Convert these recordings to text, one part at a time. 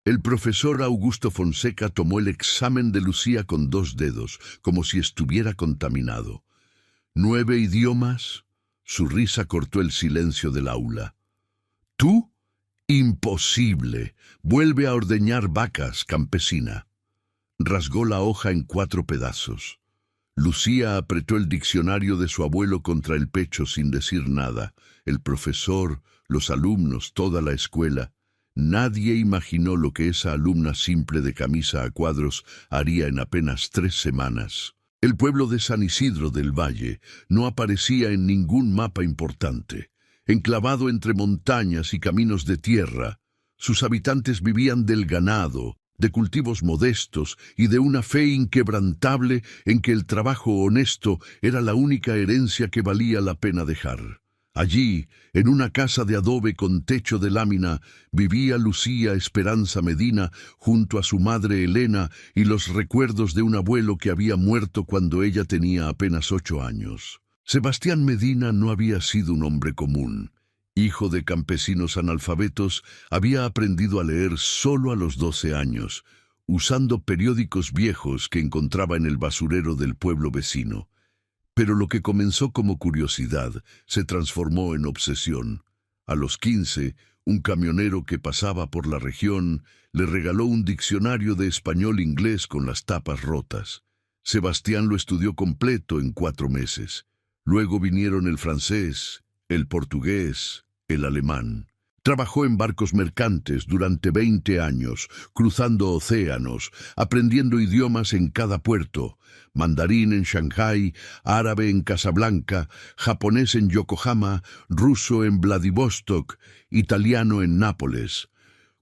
El profesor Augusto Fonseca tomó el examen de Lucía con 2 dedos, como si estuviera contaminado. 9 idiomas. Su risa cortó el silencio del aula. ¿Tú? Imposible. Vuelve a ordeñar vacas, campesina. Rasgó la hoja en 4 pedazos. Lucía apretó el diccionario de su abuelo contra el pecho sin decir nada. El profesor, los alumnos, toda la escuela. Nadie imaginó lo que esa alumna simple de camisa a cuadros haría en apenas 3 semanas. El pueblo de San Isidro del Valle no aparecía en ningún mapa importante. Enclavado entre montañas y caminos de tierra, sus habitantes vivían del ganado, de cultivos modestos y de una fe inquebrantable en que el trabajo honesto era la única herencia que valía la pena dejar. Allí, en una casa de adobe con techo de lámina, vivía Lucía Esperanza Medina junto a su madre Elena y los recuerdos de un abuelo que había muerto cuando ella tenía apenas 8 años. Sebastián Medina no había sido un hombre común. Hijo de campesinos analfabetos, había aprendido a leer solo a los 12 años, usando periódicos viejos que encontraba en el basurero del pueblo vecino. Pero lo que comenzó como curiosidad se transformó en obsesión. A los 15, un camionero que pasaba por la región le regaló un diccionario de español-inglés con las tapas rotas. Sebastián lo estudió completo en 4 meses. Luego vinieron el francés, el portugués, el alemán. Trabajó en barcos mercantes durante 20 años, cruzando océanos, aprendiendo idiomas en cada puerto, mandarín en Shanghái, árabe en Casablanca, japonés en Yokohama, ruso en Vladivostok, italiano en Nápoles.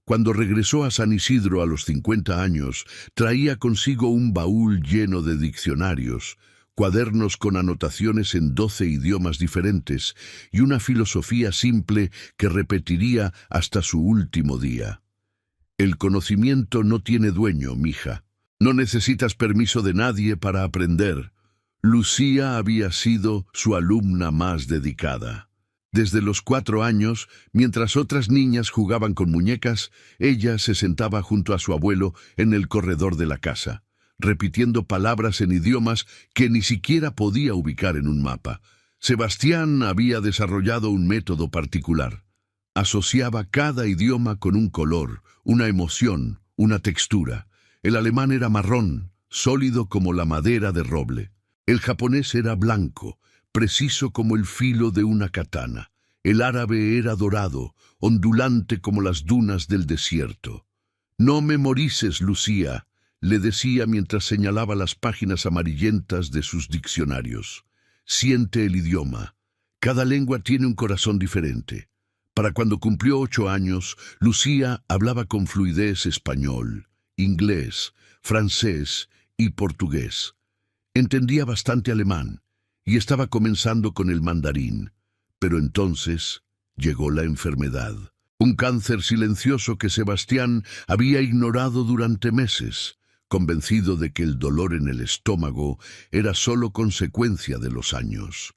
Cuando regresó a San Isidro a los 50 años, traía consigo un baúl lleno de diccionarios, cuadernos con anotaciones en 12 idiomas diferentes y una filosofía simple que repetiría hasta su último día. El conocimiento no tiene dueño, mija. No necesitas permiso de nadie para aprender. Lucía había sido su alumna más dedicada. Desde los 4 años, mientras otras niñas jugaban con muñecas, ella se sentaba junto a su abuelo en el corredor de la casa, repitiendo palabras en idiomas que ni siquiera podía ubicar en un mapa. Sebastián había desarrollado un método particular. Asociaba cada idioma con un color, una emoción, una textura. El alemán era marrón, sólido como la madera de roble. El japonés era blanco, preciso como el filo de una katana. El árabe era dorado, ondulante como las dunas del desierto. «No memorices, Lucía», le decía mientras señalaba las páginas amarillentas de sus diccionarios. «Siente el idioma. Cada lengua tiene un corazón diferente». Para cuando cumplió 8 años, Lucía hablaba con fluidez español, inglés, francés y portugués. Entendía bastante alemán y estaba comenzando con el mandarín. Pero entonces llegó la enfermedad. Un cáncer silencioso que Sebastián había ignorado durante meses, convencido de que el dolor en el estómago era solo consecuencia de los años.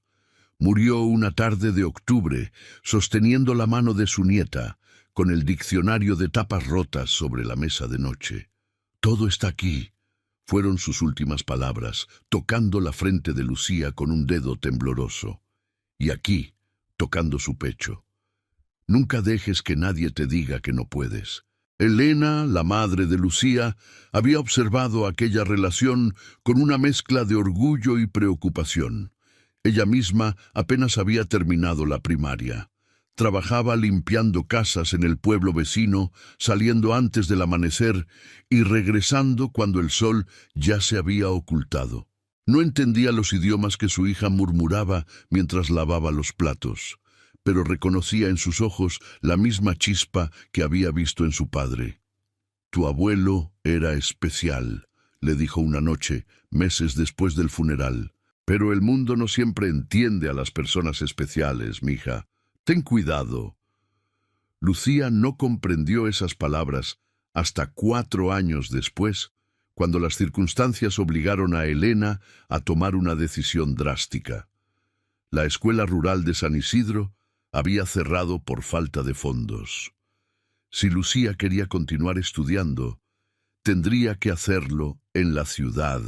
Murió una tarde de octubre, sosteniendo la mano de su nieta, con el diccionario de tapas rotas sobre la mesa de noche. «Todo está aquí», fueron sus últimas palabras, tocando la frente de Lucía con un dedo tembloroso. «Y aquí», tocando su pecho. «Nunca dejes que nadie te diga que no puedes». Elena, la madre de Lucía, había observado aquella relación con una mezcla de orgullo y preocupación. Ella misma apenas había terminado la primaria. Trabajaba limpiando casas en el pueblo vecino, saliendo antes del amanecer y regresando cuando el sol ya se había ocultado. No entendía los idiomas que su hija murmuraba mientras lavaba los platos, pero reconocía en sus ojos la misma chispa que había visto en su padre. «Tu abuelo era especial», le dijo una noche, meses después del funeral. «Pero el mundo no siempre entiende a las personas especiales, mija. Ten cuidado». Lucía no comprendió esas palabras hasta 4 años después, cuando las circunstancias obligaron a Elena a tomar una decisión drástica. La escuela rural de San Isidro había cerrado por falta de fondos. Si Lucía quería continuar estudiando, tendría que hacerlo en la ciudad,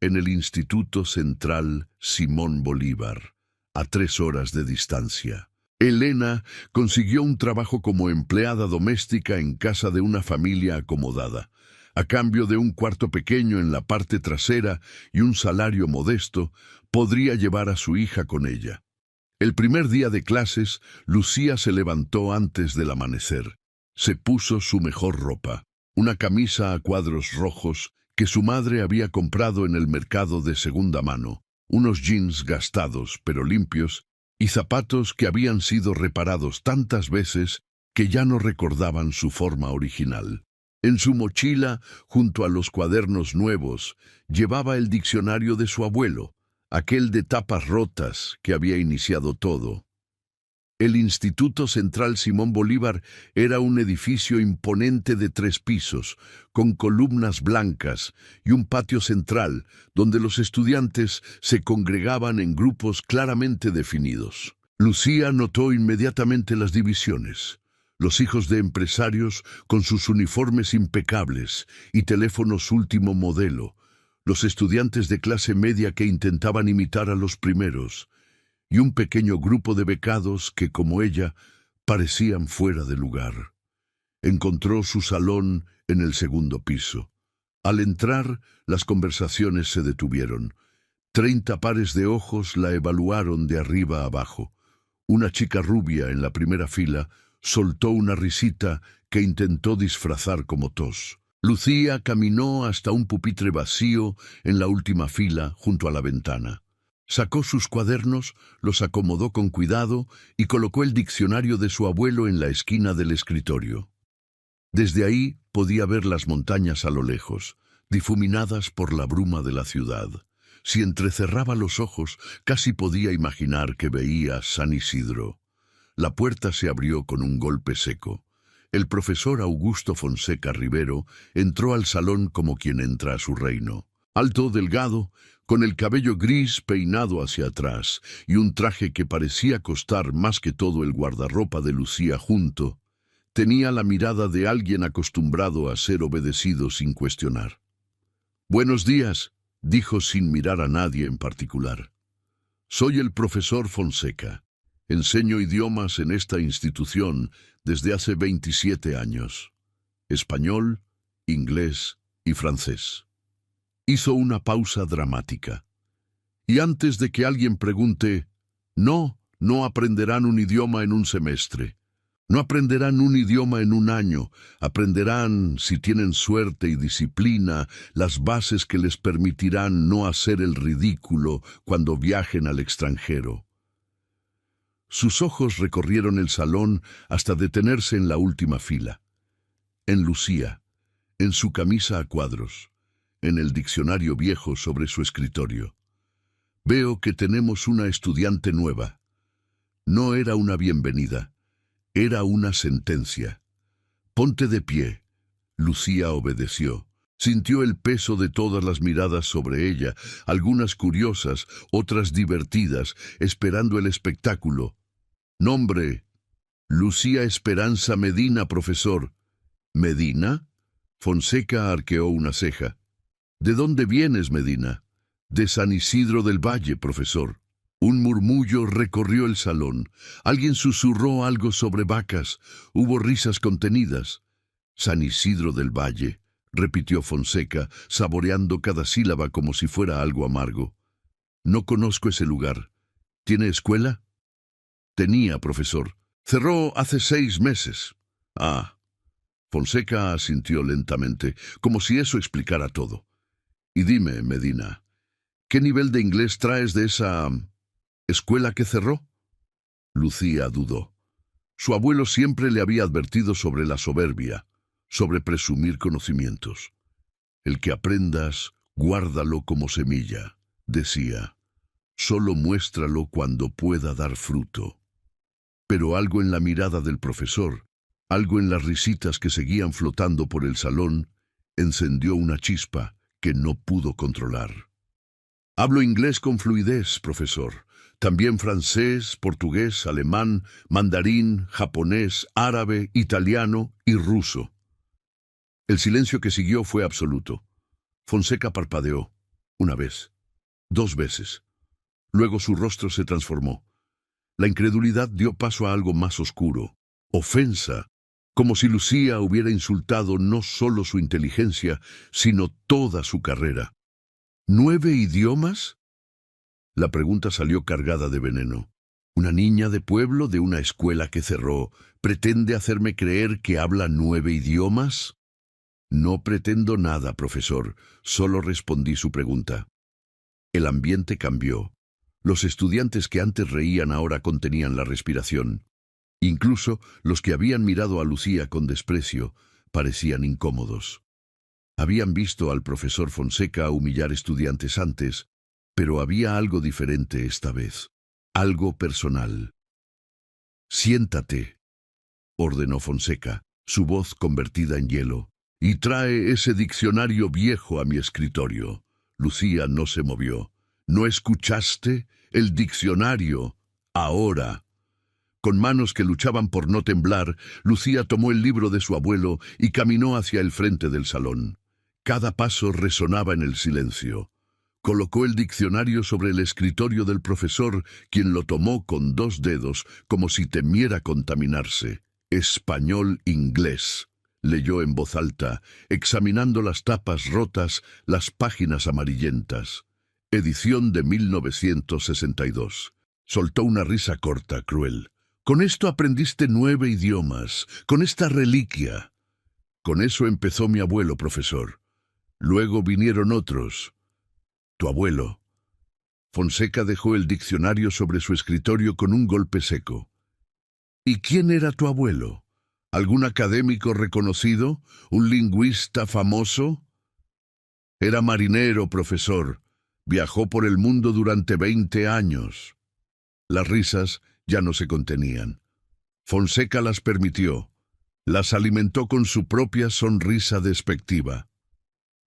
en el Instituto Central Simón Bolívar, a 3 horas de distancia. Elena consiguió un trabajo como empleada doméstica en casa de una familia acomodada. A cambio de un cuarto pequeño en la parte trasera y un salario modesto, podría llevar a su hija con ella. El primer día de clases, Lucía se levantó antes del amanecer. Se puso su mejor ropa, una camisa a cuadros rojos que su madre había comprado en el mercado de segunda mano, unos jeans gastados pero limpios y zapatos que habían sido reparados tantas veces que ya no recordaban su forma original. En su mochila, junto a los cuadernos nuevos, llevaba el diccionario de su abuelo, aquel de tapas rotas que había iniciado todo. El Instituto Central Simón Bolívar era un edificio imponente de 3 pisos, con columnas blancas y un patio central donde los estudiantes se congregaban en grupos claramente definidos. Lucía notó inmediatamente las divisiones. Los hijos de empresarios con sus uniformes impecables y teléfonos último modelo, los estudiantes de clase media que intentaban imitar a los primeros, y un pequeño grupo de becados que, como ella, parecían fuera de lugar. Encontró su salón en el 2.º piso. Al entrar, las conversaciones se detuvieron. 30 pares de ojos la evaluaron de arriba a abajo. Una chica rubia en la primera fila soltó una risita que intentó disfrazar como tos. Lucía caminó hasta un pupitre vacío en la última fila junto a la ventana. Sacó sus cuadernos, los acomodó con cuidado y colocó el diccionario de su abuelo en la esquina del escritorio. Desde ahí podía ver las montañas a lo lejos, difuminadas por la bruma de la ciudad. Si entrecerraba los ojos, casi podía imaginar que veía San Isidro. La puerta se abrió con un golpe seco. El profesor Augusto Fonseca Rivero entró al salón como quien entra a su reino. Alto, delgado, con el cabello gris peinado hacia atrás y un traje que parecía costar más que todo el guardarropa de Lucía junto, tenía la mirada de alguien acostumbrado a ser obedecido sin cuestionar. «Buenos días», dijo sin mirar a nadie en particular. «Soy el profesor Fonseca. Enseño idiomas en esta institución desde hace 27 años. Español, inglés y francés». Hizo una pausa dramática. Y antes de que alguien pregunte, no aprenderán un idioma en un semestre. No aprenderán un idioma en un año. Aprenderán, si tienen suerte y disciplina, las bases que les permitirán no hacer el ridículo cuando viajen al extranjero. Sus ojos recorrieron el salón hasta detenerse en la última fila. En Lucía, en su camisa a cuadros, en el diccionario viejo sobre su escritorio. «Veo que tenemos una estudiante nueva». No era una bienvenida, era una sentencia. «Ponte de pie». Lucía obedeció. Sintió el peso de todas las miradas sobre ella, algunas curiosas, otras divertidas, esperando el espectáculo. «Nombre: Lucía Esperanza Medina, profesor». «¿Medina?». Fonseca arqueó una ceja. «¿De dónde vienes, Medina?» «De San Isidro del Valle, profesor». Un murmullo recorrió el salón. Alguien susurró algo sobre vacas. Hubo risas contenidas. «San Isidro del Valle», repitió Fonseca, saboreando cada sílaba como si fuera algo amargo. «No conozco ese lugar. ¿Tiene escuela?» «Tenía, profesor. Cerró hace 6 meses». «Ah». Fonseca asintió lentamente, como si eso explicara todo. «Y dime, Medina, ¿qué nivel de inglés traes de esa escuela que cerró?» Lucía dudó. Su abuelo siempre le había advertido sobre la soberbia, sobre presumir conocimientos. «El que aprendas, guárdalo como semilla», decía. «Solo muéstralo cuando pueda dar fruto». Pero algo en la mirada del profesor, algo en las risitas que seguían flotando por el salón, encendió una chispa que no pudo controlar. Hablo inglés con fluidez, profesor. También francés, portugués, alemán, mandarín, japonés, árabe, italiano y ruso. El silencio que siguió fue absoluto. Fonseca parpadeó. Una vez. Dos veces. Luego su rostro se transformó. La incredulidad dio paso a algo más oscuro. Ofensa. Como si Lucía hubiera insultado no solo su inteligencia, sino toda su carrera. ¿9 idiomas? La pregunta salió cargada de veneno. Una niña de pueblo de una escuela que cerró, ¿pretende hacerme creer que habla 9 idiomas? No pretendo nada, profesor. Solo respondí su pregunta. El ambiente cambió. Los estudiantes que antes reían ahora contenían la respiración. Incluso los que habían mirado a Lucía con desprecio parecían incómodos. Habían visto al profesor Fonseca humillar estudiantes antes, pero había algo diferente esta vez, algo personal. «Siéntate», ordenó Fonseca, su voz convertida en hielo, «y trae ese diccionario viejo a mi escritorio». Lucía no se movió. «¿No escuchaste? El diccionario. Ahora». Con manos que luchaban por no temblar, Lucía tomó el libro de su abuelo y caminó hacia el frente del salón. Cada paso resonaba en el silencio. Colocó el diccionario sobre el escritorio del profesor, quien lo tomó con 2 dedos, como si temiera contaminarse. «Español-inglés», leyó en voz alta, examinando las tapas rotas, las páginas amarillentas. Edición de 1962. Soltó una risa corta, cruel. «Con esto aprendiste 9 idiomas, con esta reliquia». «Con eso empezó mi abuelo, profesor. Luego vinieron otros». «Tu abuelo». Fonseca dejó el diccionario sobre su escritorio con un golpe seco. «¿Y quién era tu abuelo? ¿Algún académico reconocido? ¿Un lingüista famoso?» «Era marinero, profesor. Viajó por el mundo durante 20 años». Las risas ya no se contenían. Fonseca las permitió. Las alimentó con su propia sonrisa despectiva.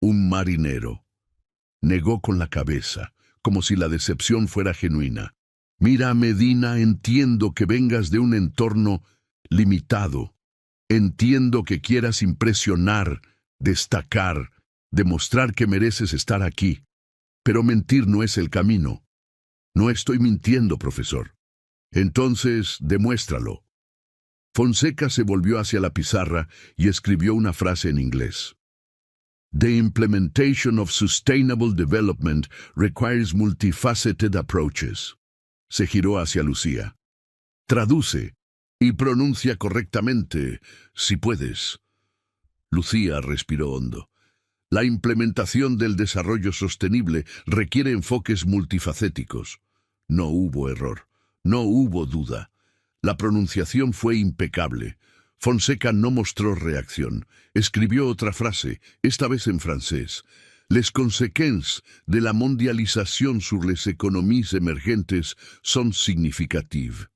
«Un marinero». Negó con la cabeza, como si la decepción fuera genuina. «Mira, Medina, entiendo que vengas de un entorno limitado. Entiendo que quieras impresionar, destacar, demostrar que mereces estar aquí. Pero mentir no es el camino». «No estoy mintiendo, profesor». «Entonces, demuéstralo». Fonseca se volvió hacia la pizarra y escribió una frase en inglés. «The implementation of sustainable development requires multifaceted approaches». Se giró hacia Lucía. «Traduce y pronuncia correctamente, si puedes». Lucía respiró hondo. «La implementación del desarrollo sostenible requiere enfoques multifacéticos». No hubo error, no hubo duda. La pronunciación fue impecable. Fonseca no mostró reacción. Escribió otra frase, esta vez en francés. «Les conséquences de la mondialisation sur les économies emergentes son significatives».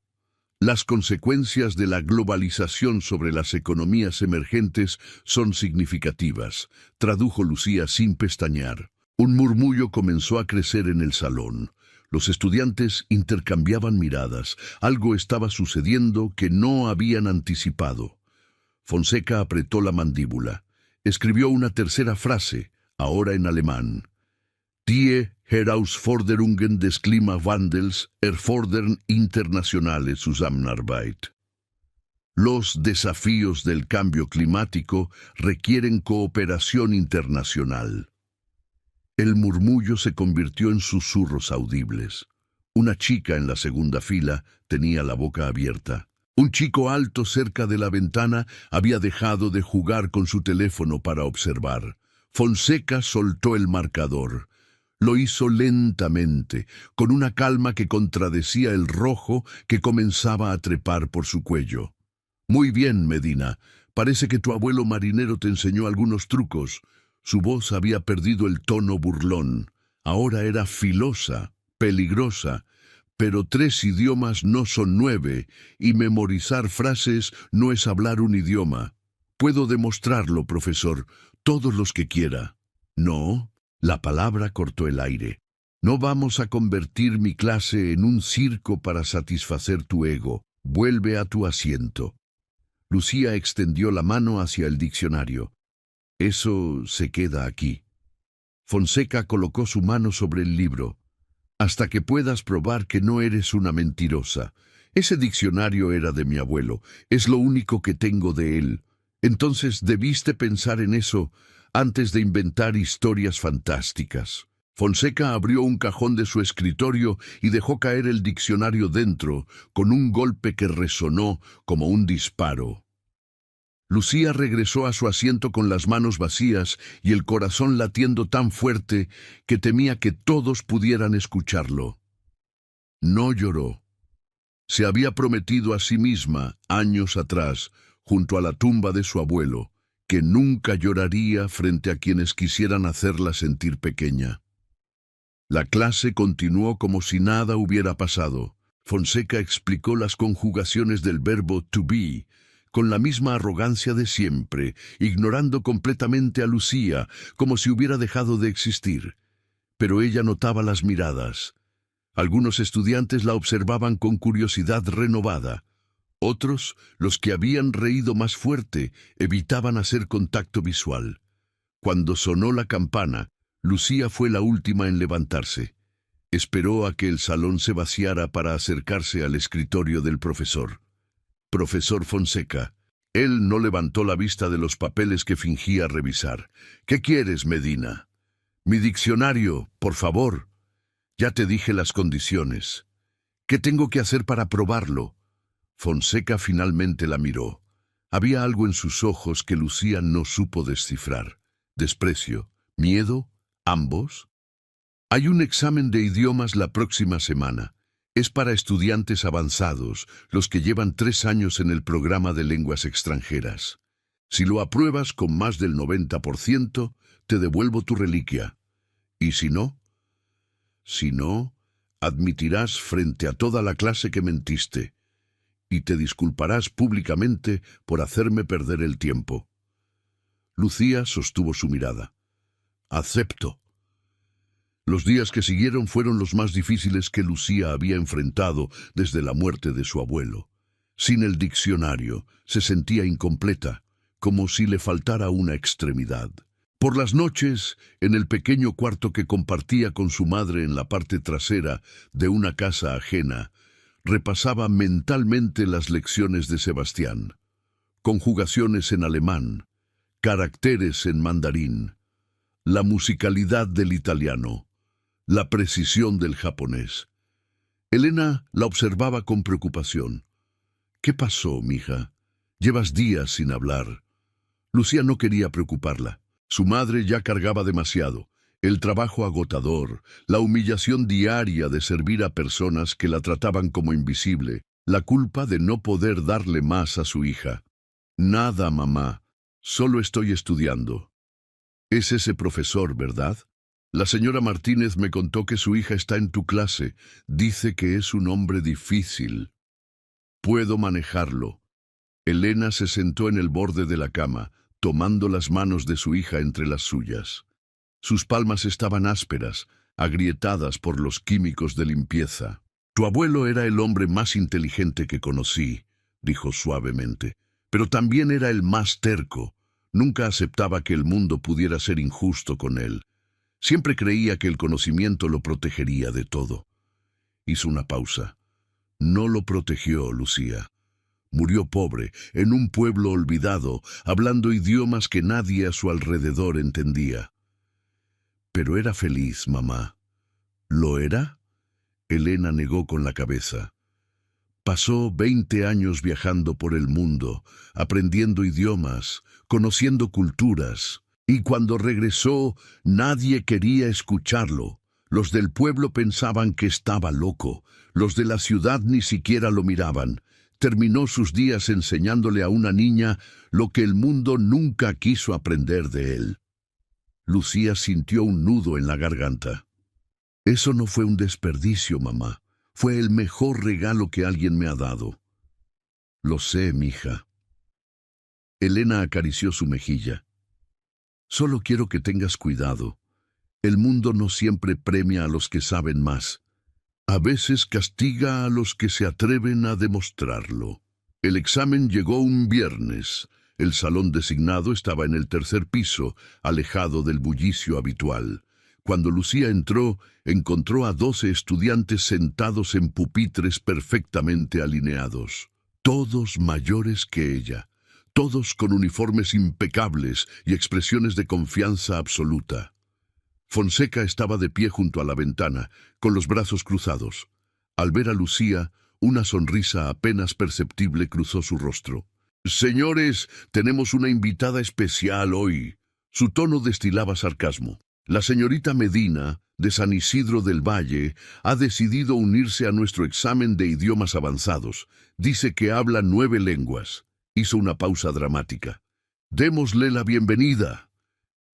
Las consecuencias de la globalización sobre las economías emergentes son significativas, tradujo Lucía sin pestañear. Un murmullo comenzó a crecer en el salón. Los estudiantes intercambiaban miradas. Algo estaba sucediendo que no habían anticipado. Fonseca apretó la mandíbula. Escribió una tercera frase, ahora en alemán. «Die Herausforderungen des Klimawandels erfordern internationale Zusammenarbeit». Los desafíos del cambio climático requieren cooperación internacional. El murmullo se convirtió en susurros audibles. Una chica en la segunda fila tenía la boca abierta. Un chico alto cerca de la ventana había dejado de jugar con su teléfono para observar. Fonseca soltó el marcador. Lo hizo lentamente, con una calma que contradecía el rojo que comenzaba a trepar por su cuello. «Muy bien, Medina. Parece que tu abuelo marinero te enseñó algunos trucos». Su voz había perdido el tono burlón. Ahora era filosa, peligrosa. «Pero 3 idiomas no son 9, y memorizar frases no es hablar un idioma. Puedo demostrarlo, profesor, todos los que quiera». «No». La palabra cortó el aire. No vamos a convertir mi clase en un circo para satisfacer tu ego. Vuelve a tu asiento. Lucía extendió la mano hacia el diccionario. Eso se queda aquí. Fonseca colocó su mano sobre el libro. Hasta que puedas probar que no eres una mentirosa. Ese diccionario era de mi abuelo. Es lo único que tengo de él. Entonces debiste pensar en eso antes de inventar historias fantásticas. Fonseca abrió un cajón de su escritorio y dejó caer el diccionario dentro, con un golpe que resonó como un disparo. Lucía regresó a su asiento con las manos vacías y el corazón latiendo tan fuerte que temía que todos pudieran escucharlo. No lloró. Se había prometido a sí misma, años atrás, junto a la tumba de su abuelo, que nunca lloraría frente a quienes quisieran hacerla sentir pequeña. La clase continuó como si nada hubiera pasado. Fonseca explicó las conjugaciones del verbo to be, con la misma arrogancia de siempre, ignorando completamente a Lucía, como si hubiera dejado de existir. Pero ella notaba las miradas. Algunos estudiantes la observaban con curiosidad renovada. Otros, los que habían reído más fuerte, evitaban hacer contacto visual. Cuando sonó la campana, Lucía fue la última en levantarse. Esperó a que el salón se vaciara para acercarse al escritorio del profesor. Profesor Fonseca. Él no levantó la vista de los papeles que fingía revisar. ¿Qué quieres, Medina? Mi diccionario, por favor. Ya te dije las condiciones. ¿Qué tengo que hacer para probarlo? Fonseca finalmente la miró. Había algo en sus ojos que Lucía no supo descifrar. Desprecio, miedo, ambos. Hay un examen de idiomas la próxima semana. Es para estudiantes avanzados, los que llevan 3 años en el programa de lenguas extranjeras. Si lo apruebas con más del 90%, te devuelvo tu reliquia. ¿Y si no? Si no, admitirás frente a toda la clase que mentiste, y te disculparás públicamente por hacerme perder el tiempo. Lucía sostuvo su mirada. Acepto. Los días que siguieron fueron los más difíciles que Lucía había enfrentado desde la muerte de su abuelo. Sin el diccionario, se sentía incompleta, como si le faltara una extremidad. Por las noches, en el pequeño cuarto que compartía con su madre en la parte trasera de una casa ajena, repasaba mentalmente las lecciones de Sebastián. Conjugaciones en alemán, caracteres en mandarín, la musicalidad del italiano, la precisión del japonés. Elena la observaba con preocupación. ¿Qué pasó, mija? Llevas días sin hablar. Lucía no quería preocuparla. Su madre ya cargaba demasiado. El trabajo agotador, la humillación diaria de servir a personas que la trataban como invisible, la culpa de no poder darle más a su hija. Nada, mamá. Solo estoy estudiando. Es ese profesor, ¿verdad? La señora Martínez me contó que su hija está en tu clase. Dice que es un hombre difícil. Puedo manejarlo. Elena se sentó en el borde de la cama, tomando las manos de su hija entre las suyas. Sus palmas estaban ásperas, agrietadas por los químicos de limpieza. Tu abuelo era el hombre más inteligente que conocí, dijo suavemente, pero también era el más terco. Nunca aceptaba que el mundo pudiera ser injusto con él. Siempre creía que el conocimiento lo protegería de todo. Hizo una pausa. No lo protegió, Lucía. Murió pobre, en un pueblo olvidado, hablando idiomas que nadie a su alrededor entendía. Pero era feliz, mamá. ¿Lo era? Elena negó con la cabeza. Pasó 20 años viajando por el mundo, aprendiendo idiomas, conociendo culturas, y cuando regresó, nadie quería escucharlo. Los del pueblo pensaban que estaba loco, los de la ciudad ni siquiera lo miraban. Terminó sus días enseñándole a una niña lo que el mundo nunca quiso aprender de él. Lucía sintió un nudo en la garganta. Eso no fue un desperdicio, mamá. Fue el mejor regalo que alguien me ha dado. Lo sé, mija. Elena acarició su mejilla. Solo quiero que tengas cuidado. El mundo no siempre premia a los que saben más. A veces castiga a los que se atreven a demostrarlo. El examen llegó un viernes. El salón designado estaba en el tercer piso, alejado del bullicio habitual. Cuando Lucía entró, encontró a 12 estudiantes sentados en pupitres perfectamente alineados, todos mayores que ella, todos con uniformes impecables y expresiones de confianza absoluta. Fonseca estaba de pie junto a la ventana, con los brazos cruzados. Al ver a Lucía, una sonrisa apenas perceptible cruzó su rostro. «Señores, tenemos una invitada especial hoy». Su tono destilaba sarcasmo. La señorita Medina, de San Isidro del Valle, ha decidido unirse a nuestro examen de idiomas avanzados. Dice que habla 9 lenguas. Hizo una pausa dramática. «Démosle la bienvenida».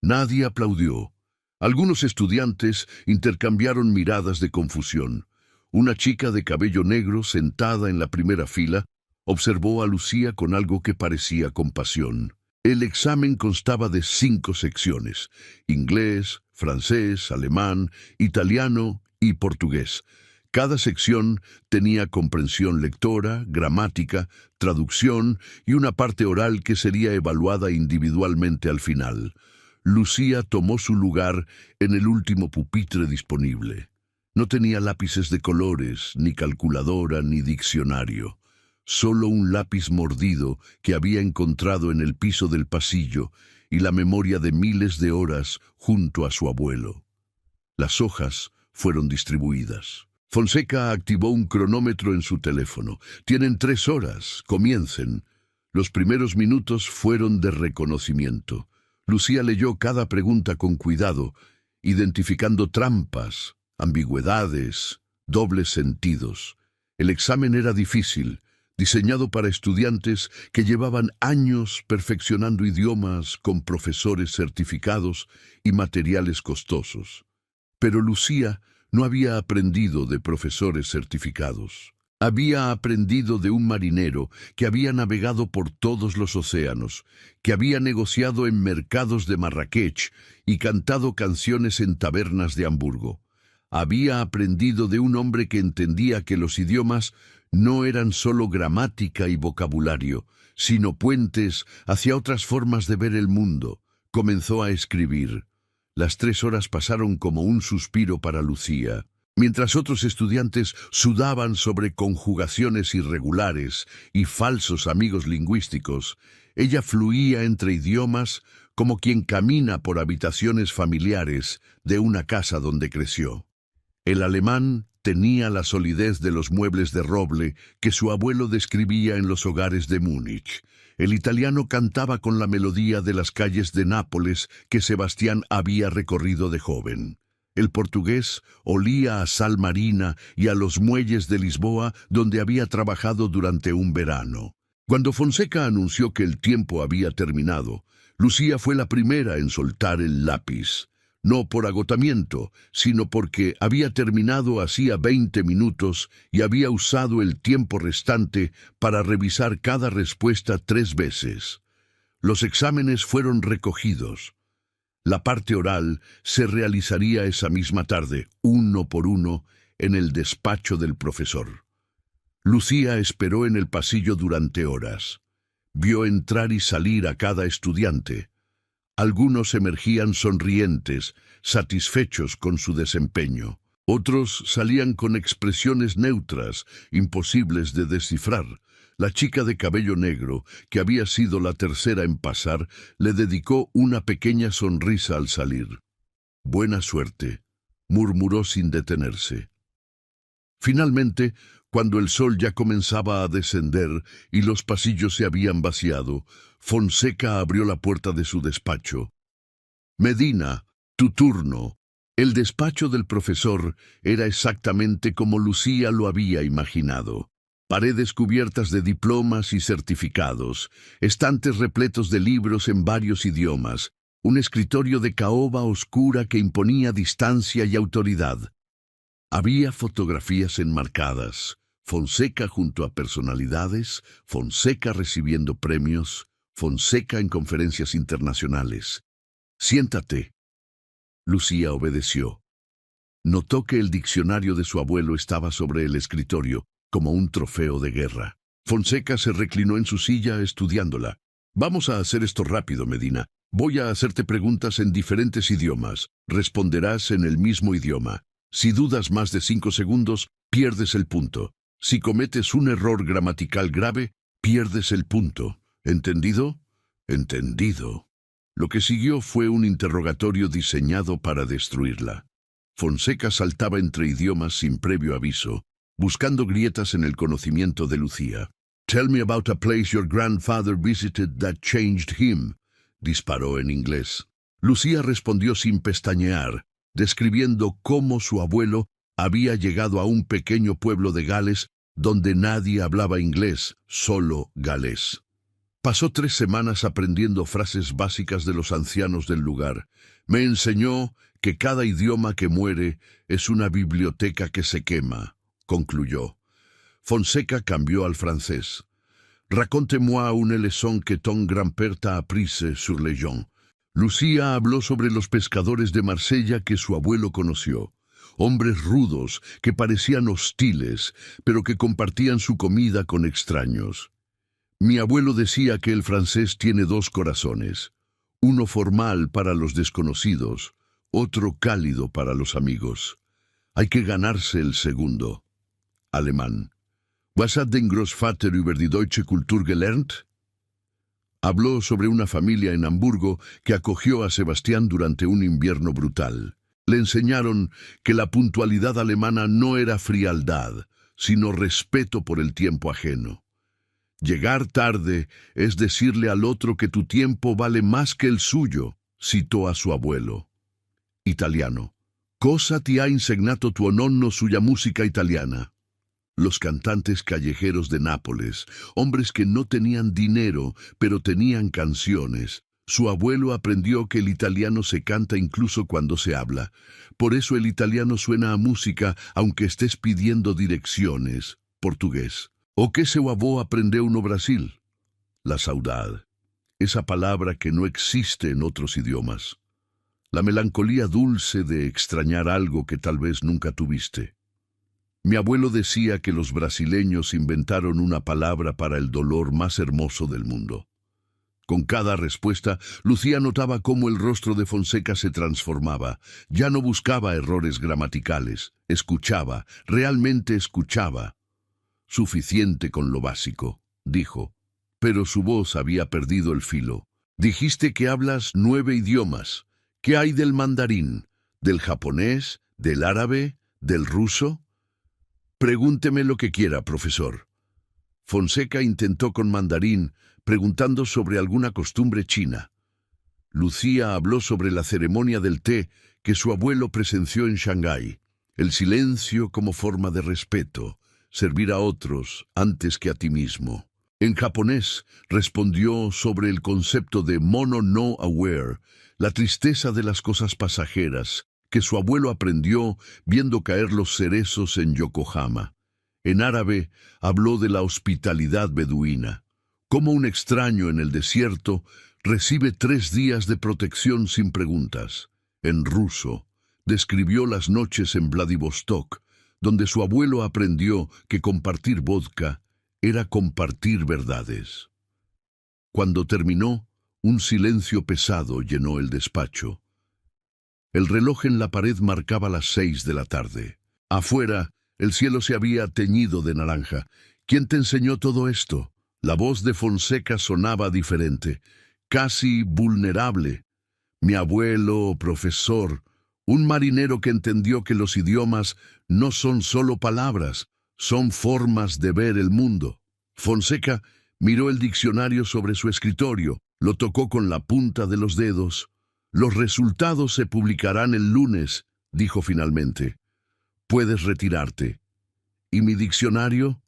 Nadie aplaudió. Algunos estudiantes intercambiaron miradas de confusión. Una chica de cabello negro, sentada en la primera fila, observó a Lucía con algo que parecía compasión. El examen constaba de 5 secciones: inglés, francés, alemán, italiano y portugués. Cada sección tenía comprensión lectora, gramática, traducción y una parte oral que sería evaluada individualmente al final. Lucía tomó su lugar en el último pupitre disponible. No tenía lápices de colores, ni calculadora, ni diccionario. Solo un lápiz mordido que había encontrado en el piso del pasillo y la memoria de miles de horas junto a su abuelo. Las hojas fueron distribuidas. Fonseca activó un cronómetro en su teléfono. «Tienen 3 horas. Comiencen». Los primeros minutos fueron de reconocimiento. Lucía leyó cada pregunta con cuidado, identificando trampas, ambigüedades, dobles sentidos. El examen era difícil, diseñado para estudiantes que llevaban años perfeccionando idiomas con profesores certificados y materiales costosos. Pero Lucía no había aprendido de profesores certificados. Había aprendido de un marinero que había navegado por todos los océanos, que había negociado en mercados de Marrakech y cantado canciones en tabernas de Hamburgo. Había aprendido de un hombre que entendía que los idiomas no eran solo gramática y vocabulario, sino puentes hacia otras formas de ver el mundo. Comenzó a escribir. Las 3 horas pasaron como un suspiro para Lucía. Mientras otros estudiantes sudaban sobre conjugaciones irregulares y falsos amigos lingüísticos, ella fluía entre idiomas como quien camina por habitaciones familiares de una casa donde creció. El alemán tenía la solidez de los muebles de roble que su abuelo describía en los hogares de Múnich. El italiano cantaba con la melodía de las calles de Nápoles que Sebastián había recorrido de joven. El portugués olía a sal marina y a los muelles de Lisboa, donde había trabajado durante un verano. Cuando Fonseca anunció que el tiempo había terminado, Lucía fue la primera en soltar el lápiz. No por agotamiento, sino porque había terminado hacía 20 minutos y había usado el tiempo restante para revisar cada respuesta 3 veces. Los exámenes fueron recogidos. La parte oral se realizaría esa misma tarde, uno por uno, en el despacho del profesor. Lucía esperó en el pasillo durante horas. Vio entrar y salir a cada estudiante. Algunos emergían sonrientes, satisfechos con su desempeño. Otros salían con expresiones neutras, imposibles de descifrar. La chica de cabello negro, que había sido la tercera en pasar, le dedicó una pequeña sonrisa al salir. «Buena suerte», murmuró sin detenerse. Finalmente, cuando el sol ya comenzaba a descender y los pasillos se habían vaciado, Fonseca abrió la puerta de su despacho. «Medina, tu turno». El despacho del profesor era exactamente como Lucía lo había imaginado. Paredes cubiertas de diplomas y certificados, estantes repletos de libros en varios idiomas, un escritorio de caoba oscura que imponía distancia y autoridad. Había fotografías enmarcadas, Fonseca junto a personalidades, Fonseca recibiendo premios, Fonseca en conferencias internacionales. «Siéntate». Lucía obedeció. Notó que el diccionario de su abuelo estaba sobre el escritorio, como un trofeo de guerra. Fonseca se reclinó en su silla estudiándola. Vamos a hacer esto rápido, Medina. Voy a hacerte preguntas en diferentes idiomas. Responderás en el mismo idioma. Si dudas más de 5 segundos, pierdes el punto. Si cometes un error gramatical grave, pierdes el punto. ¿Entendido? Entendido. Lo que siguió fue un interrogatorio diseñado para destruirla. Fonseca saltaba entre idiomas sin previo aviso, buscando grietas en el conocimiento de Lucía. «Tell me about a place your grandfather visited that changed him», disparó en inglés. Lucía respondió sin pestañear, describiendo cómo su abuelo había llegado a un pequeño pueblo de Gales donde nadie hablaba inglés, solo galés. Pasó 3 semanas aprendiendo frases básicas de los ancianos del lugar. Me enseñó que cada idioma que muere es una biblioteca que se quema, concluyó. Fonseca cambió al francés. Racontez-moi une leçon que ton grand-père t'a apprise sur les gens. Lucía habló sobre los pescadores de Marsella que su abuelo conoció. Hombres rudos que parecían hostiles, pero que compartían su comida con extraños. Mi abuelo decía que el francés tiene 2 corazones, uno formal para los desconocidos, otro cálido para los amigos. Hay que ganarse el segundo. Alemán. Was hat dein Großvater über die deutsche Kultur gelernt? Habló sobre una familia en Hamburgo que acogió a Sebastián durante un invierno brutal. Le enseñaron que la puntualidad alemana no era frialdad, sino respeto por el tiempo ajeno. Llegar tarde es decirle al otro que tu tiempo vale más que el suyo, citó a su abuelo. Italiano. Cosa ti ha insegnato tuo nonno sulla música italiana? Los cantantes callejeros de Nápoles, hombres que no tenían dinero, pero tenían canciones. Su abuelo aprendió que el italiano se canta incluso cuando se habla. Por eso el italiano suena a música aunque estés pidiendo direcciones. Portugués. O que seu avô aprendeu no Brasil? La saudade. Esa palabra que no existe en otros idiomas. La melancolía dulce de extrañar algo que tal vez nunca tuviste. Mi abuelo decía que los brasileños inventaron una palabra para el dolor más hermoso del mundo. Con cada respuesta, Lucía notaba cómo el rostro de Fonseca se transformaba. Ya no buscaba errores gramaticales. Escuchaba, realmente escuchaba. Suficiente con lo básico, dijo. Pero su voz había perdido el filo. Dijiste que hablas 9 idiomas. ¿Qué hay del mandarín? ¿Del japonés? ¿Del árabe? ¿Del ruso? Pregúnteme lo que quiera, profesor. Fonseca intentó con mandarín, preguntando sobre alguna costumbre china. Lucía habló sobre la ceremonia del té que su abuelo presenció en Shanghái. El silencio como forma de respeto, servir a otros antes que a ti mismo. En japonés respondió sobre el concepto de mono no aware, la tristeza de las cosas pasajeras, que su abuelo aprendió viendo caer los cerezos en Yokohama. En árabe habló de la hospitalidad beduina, cómo un extraño en el desierto recibe 3 días de protección sin preguntas. En ruso describió las noches en Vladivostok, donde su abuelo aprendió que compartir vodka era compartir verdades. Cuando terminó, un silencio pesado llenó el despacho. El reloj en la pared marcaba las 6 de la tarde. Afuera, el cielo se había teñido de naranja. ¿Quién te enseñó todo esto? La voz de Fonseca sonaba diferente, casi vulnerable. Mi abuelo, profesor, un marinero que entendió que los idiomas no son solo palabras, son formas de ver el mundo. Fonseca miró el diccionario sobre su escritorio, lo tocó con la punta de los dedos. Los resultados se publicarán el lunes, dijo finalmente. Puedes retirarte. ¿Y mi diccionario?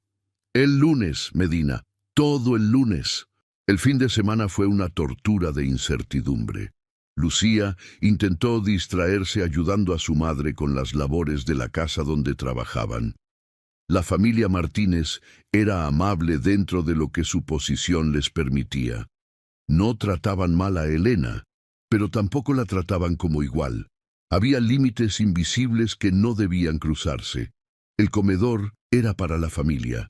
El lunes, Medina, todo el lunes. El fin de semana fue una tortura de incertidumbre. Lucía intentó distraerse ayudando a su madre con las labores de la casa donde trabajaban. La familia Martínez era amable dentro de lo que su posición les permitía. No trataban mal a Elena, pero tampoco la trataban como igual. Había límites invisibles que no debían cruzarse. El comedor era para la familia.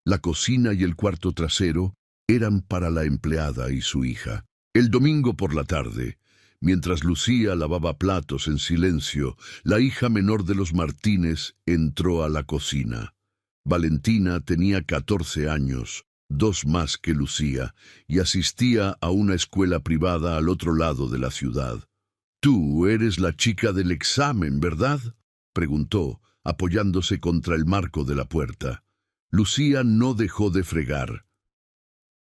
La cocina y el cuarto trasero eran para la empleada y su hija. El domingo por la tarde, mientras Lucía lavaba platos en silencio, la hija menor de los Martínez entró a la cocina. Valentina tenía 14 años, 2 más que Lucía, y asistía a una escuela privada al otro lado de la ciudad. «Tú eres la chica del examen, ¿verdad?», preguntó, apoyándose contra el marco de la puerta. Lucía no dejó de fregar.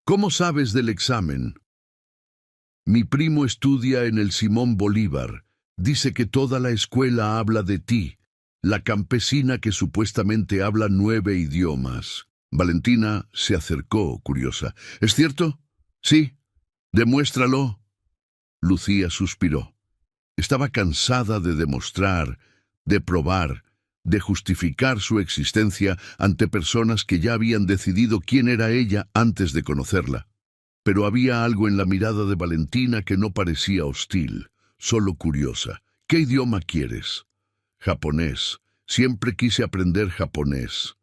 «¿Cómo sabes del examen?». «Mi primo estudia en el Simón Bolívar. Dice que toda la escuela habla de ti, la campesina que supuestamente habla 9 idiomas». Valentina se acercó, curiosa. «¿Es cierto?». «Sí. Demuéstralo». Lucía suspiró. Estaba cansada de demostrar, de probar, de justificar su existencia ante personas que ya habían decidido quién era ella antes de conocerla. Pero había algo en la mirada de Valentina que no parecía hostil, solo curiosa. «¿Qué idioma quieres?». «Japonés. Siempre quise aprender japonés».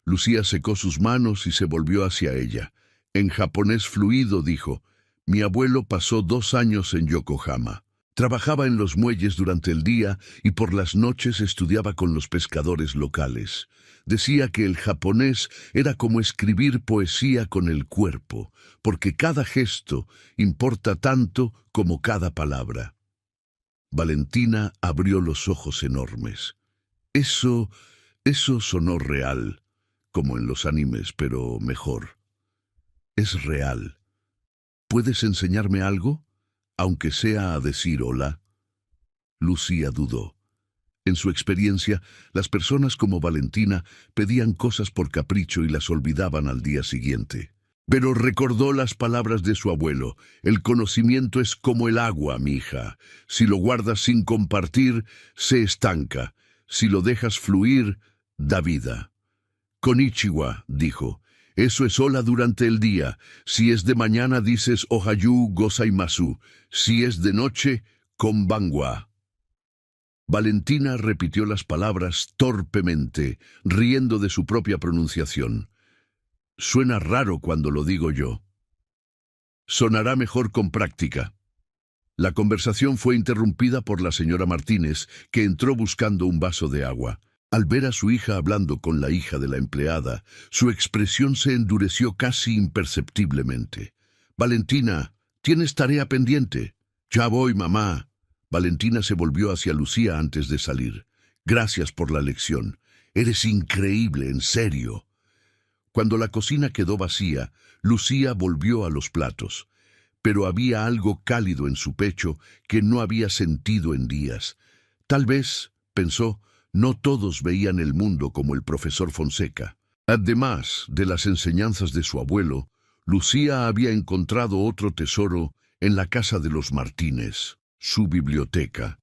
Lucía secó sus manos y se volvió hacia ella. En japonés fluido dijo: «Mi abuelo pasó 2 años en Yokohama. Trabajaba en los muelles durante el día y por las noches estudiaba con los pescadores locales. Decía que el japonés era como escribir poesía con el cuerpo, porque cada gesto importa tanto como cada palabra». Valentina abrió los ojos enormes. Eso sonó real, como en los animes, pero mejor. «Es real. ¿Puedes enseñarme algo? Aunque sea a decir hola». Lucía dudó. En su experiencia, las personas como Valentina pedían cosas por capricho y las olvidaban al día siguiente. Pero recordó las palabras de su abuelo: «El conocimiento es como el agua, mija. Si lo guardas sin compartir, se estanca. Si lo dejas fluir, da vida». «Konnichiwa», dijo. «Eso es hola durante el día. Si es de mañana dices ohayu gozaimasu. Si es de noche, konbanwa». Valentina repitió las palabras torpemente, riendo de su propia pronunciación. «Suena raro cuando lo digo yo». «Sonará mejor con práctica». La conversación fue interrumpida por la señora Martínez, que entró buscando un vaso de agua. Al ver a su hija hablando con la hija de la empleada, su expresión se endureció casi imperceptiblemente. «Valentina, ¿tienes tarea pendiente?». «Ya voy, mamá». Valentina se volvió hacia Lucía antes de salir. «Gracias por la lección. Eres increíble, en serio». Cuando la cocina quedó vacía, Lucía volvió a los platos. Pero había algo cálido en su pecho que no había sentido en días. Tal vez, pensó, no todos veían el mundo como el profesor Fonseca. Además de las enseñanzas de su abuelo, Lucía había encontrado otro tesoro en la casa de los Martínez, su biblioteca.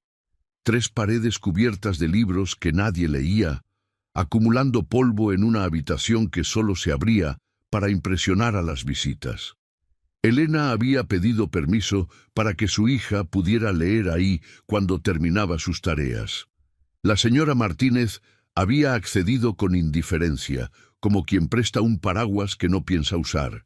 3 paredes cubiertas de libros que nadie leía, acumulando polvo en una habitación que solo se abría para impresionar a las visitas. Elena había pedido permiso para que su hija pudiera leer ahí cuando terminaba sus tareas. La señora Martínez había accedido con indiferencia, como quien presta un paraguas que no piensa usar.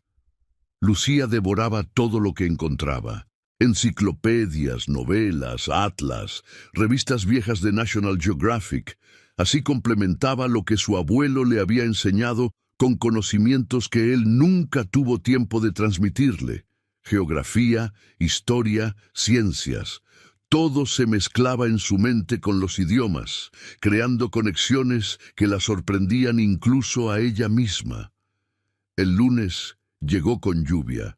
Lucía devoraba todo lo que encontraba: enciclopedias, novelas, atlas, revistas viejas de National Geographic. Así complementaba lo que su abuelo le había enseñado con conocimientos que él nunca tuvo tiempo de transmitirle: geografía, historia, ciencias. Todo se mezclaba en su mente con los idiomas, creando conexiones que la sorprendían incluso a ella misma. El lunes llegó con lluvia.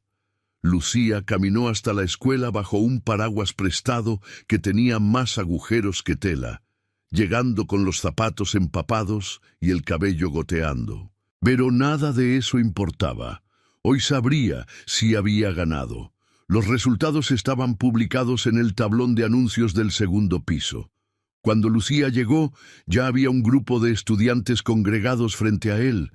Lucía caminó hasta la escuela bajo un paraguas prestado que tenía más agujeros que tela, llegando con los zapatos empapados y el cabello goteando. Pero nada de eso importaba. Hoy sabría si había ganado. Los resultados estaban publicados en el tablón de anuncios del segundo piso. Cuando Lucía llegó, ya había un grupo de estudiantes congregados frente a él.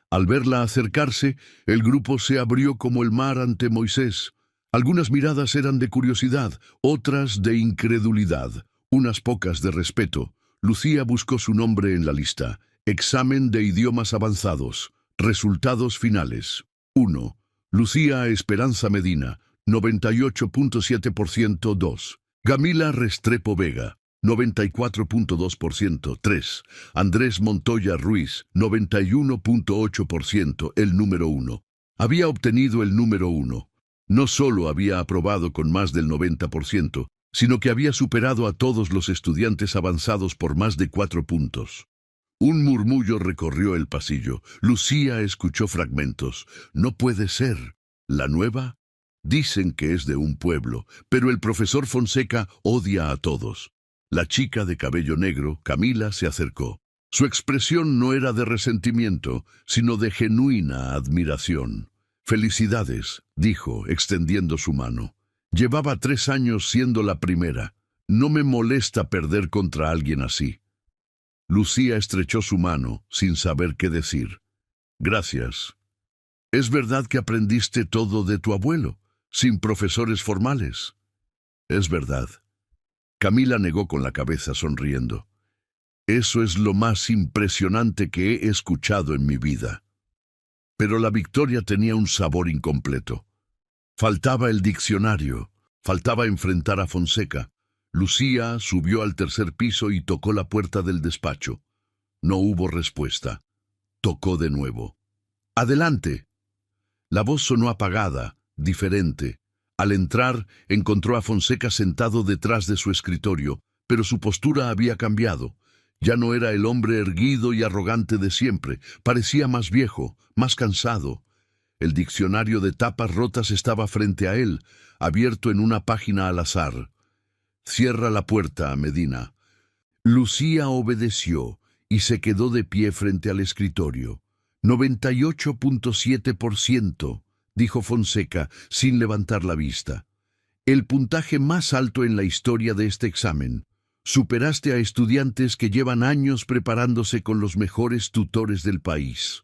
Al verla acercarse, el grupo se abrió como el mar ante Moisés. Algunas miradas eran de curiosidad, otras de incredulidad. Unas pocas de respeto. Lucía buscó su nombre en la lista. Examen de idiomas avanzados. Resultados finales. 1. Lucía Esperanza Medina, 98.7%. 2. Camila Restrepo Vega, 94.2%. 3. Andrés Montoya Ruiz, 91.8%, el número 1. Había obtenido el número 1. No solo había aprobado con más del 90%, sino que había superado a todos los estudiantes avanzados por más de 4 puntos. Un murmullo recorrió el pasillo. Lucía escuchó fragmentos. No puede ser. ¿La nueva? Dicen que es de un pueblo, pero el profesor Fonseca odia a todos. La chica de cabello negro, Camila, se acercó. Su expresión no era de resentimiento, sino de genuina admiración. «Felicidades», dijo, extendiendo su mano. Llevaba 3 años siendo la primera. No me molesta perder contra alguien así. Lucía estrechó su mano, sin saber qué decir. «Gracias. ¿Es verdad que aprendiste todo de tu abuelo, sin profesores formales?» «Es verdad». Camila negó con la cabeza, sonriendo. «Eso es lo más impresionante que he escuchado en mi vida». Pero la victoria tenía un sabor incompleto. Faltaba el diccionario, faltaba enfrentar a Fonseca. Lucía subió al 3er piso y tocó la puerta del despacho. No hubo respuesta. Tocó de nuevo. «Adelante». La voz sonó apagada, diferente. Al entrar, encontró a Fonseca sentado detrás de su escritorio, pero su postura había cambiado. Ya no era el hombre erguido y arrogante de siempre. Parecía más viejo, más cansado. El diccionario de tapas rotas estaba frente a él, abierto en una página al azar. «Cierra la puerta, Medina». Lucía obedeció y se quedó de pie frente al escritorio. 98.7%, dijo Fonseca, sin levantar la vista. «El puntaje más alto en la historia de este examen. Superaste a estudiantes que llevan años preparándose con los mejores tutores del país».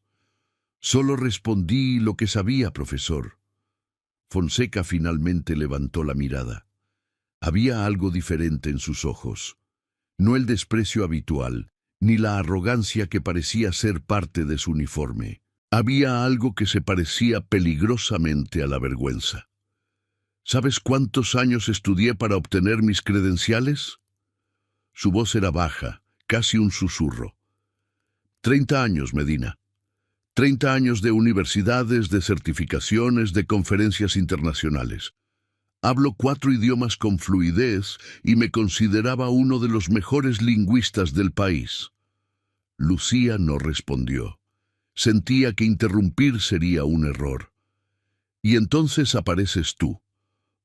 «Solo respondí lo que sabía, profesor». Fonseca finalmente levantó la mirada. Había algo diferente en sus ojos. No el desprecio habitual, ni la arrogancia que parecía ser parte de su uniforme. Había algo que se parecía peligrosamente a la vergüenza. «¿Sabes cuántos años estudié para obtener mis credenciales?» Su voz era baja, casi un susurro. 30 años, Medina. 30 años de universidades, de certificaciones, de conferencias internacionales. Hablo 4 idiomas con fluidez y me consideraba uno de los mejores lingüistas del país. Lucía no respondió. Sentía que interrumpir sería un error. «Y entonces apareces tú».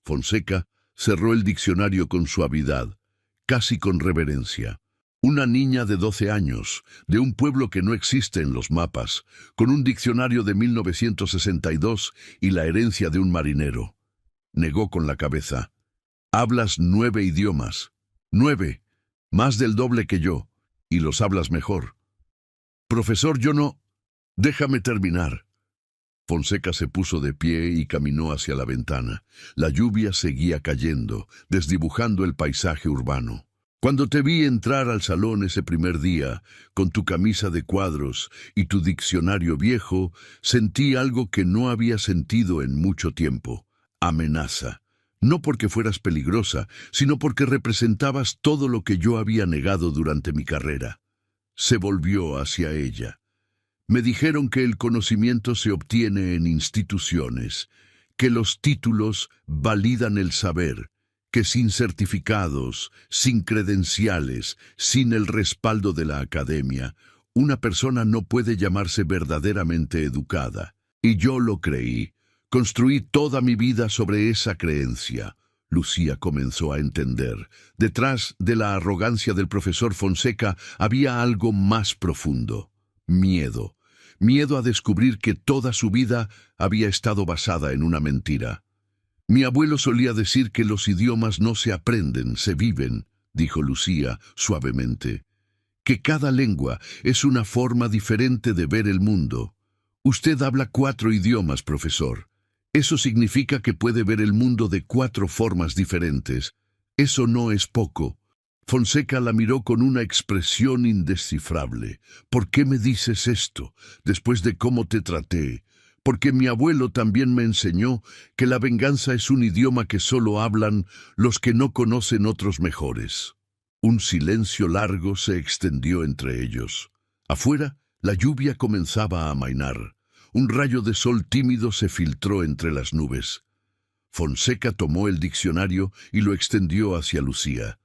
Fonseca cerró el diccionario con suavidad, casi con reverencia. Una niña de 12 años, de un pueblo que no existe en los mapas, con un diccionario de 1962 y la herencia de un marinero. Negó con la cabeza. «Hablas 9 idiomas. 9, más del doble que yo, y los hablas mejor». «Profesor, yo no...» «Déjame terminar». Fonseca se puso de pie y caminó hacia la ventana. La lluvia seguía cayendo, desdibujando el paisaje urbano. «Cuando te vi entrar al salón ese primer día, con tu camisa de cuadros y tu diccionario viejo, sentí algo que no había sentido en mucho tiempo. Amenaza. No porque fueras peligrosa, sino porque representabas todo lo que yo había negado durante mi carrera». Se volvió hacia ella. «Me dijeron que el conocimiento se obtiene en instituciones, que los títulos validan el saber, que sin certificados, sin credenciales, sin el respaldo de la academia, una persona no puede llamarse verdaderamente educada. Y yo lo creí. Construí toda mi vida sobre esa creencia». Lucía comenzó a entender. Detrás de la arrogancia del profesor Fonseca había algo más profundo. Miedo. Miedo a descubrir que toda su vida había estado basada en una mentira. «Mi abuelo solía decir que los idiomas no se aprenden, se viven», dijo Lucía suavemente. «Que cada lengua es una forma diferente de ver el mundo. Usted habla 4 idiomas, profesor. Eso significa que puede ver el mundo de 4 formas diferentes. Eso no es poco». Fonseca la miró con una expresión indescifrable. «¿Por qué me dices esto, después de cómo te traté? Porque mi abuelo también me enseñó que la venganza es un idioma que solo hablan los que no conocen otros mejores». Un silencio largo se extendió entre ellos. Afuera, la lluvia comenzaba a amainar. Un rayo de sol tímido se filtró entre las nubes. Fonseca tomó el diccionario y lo extendió hacia Lucía.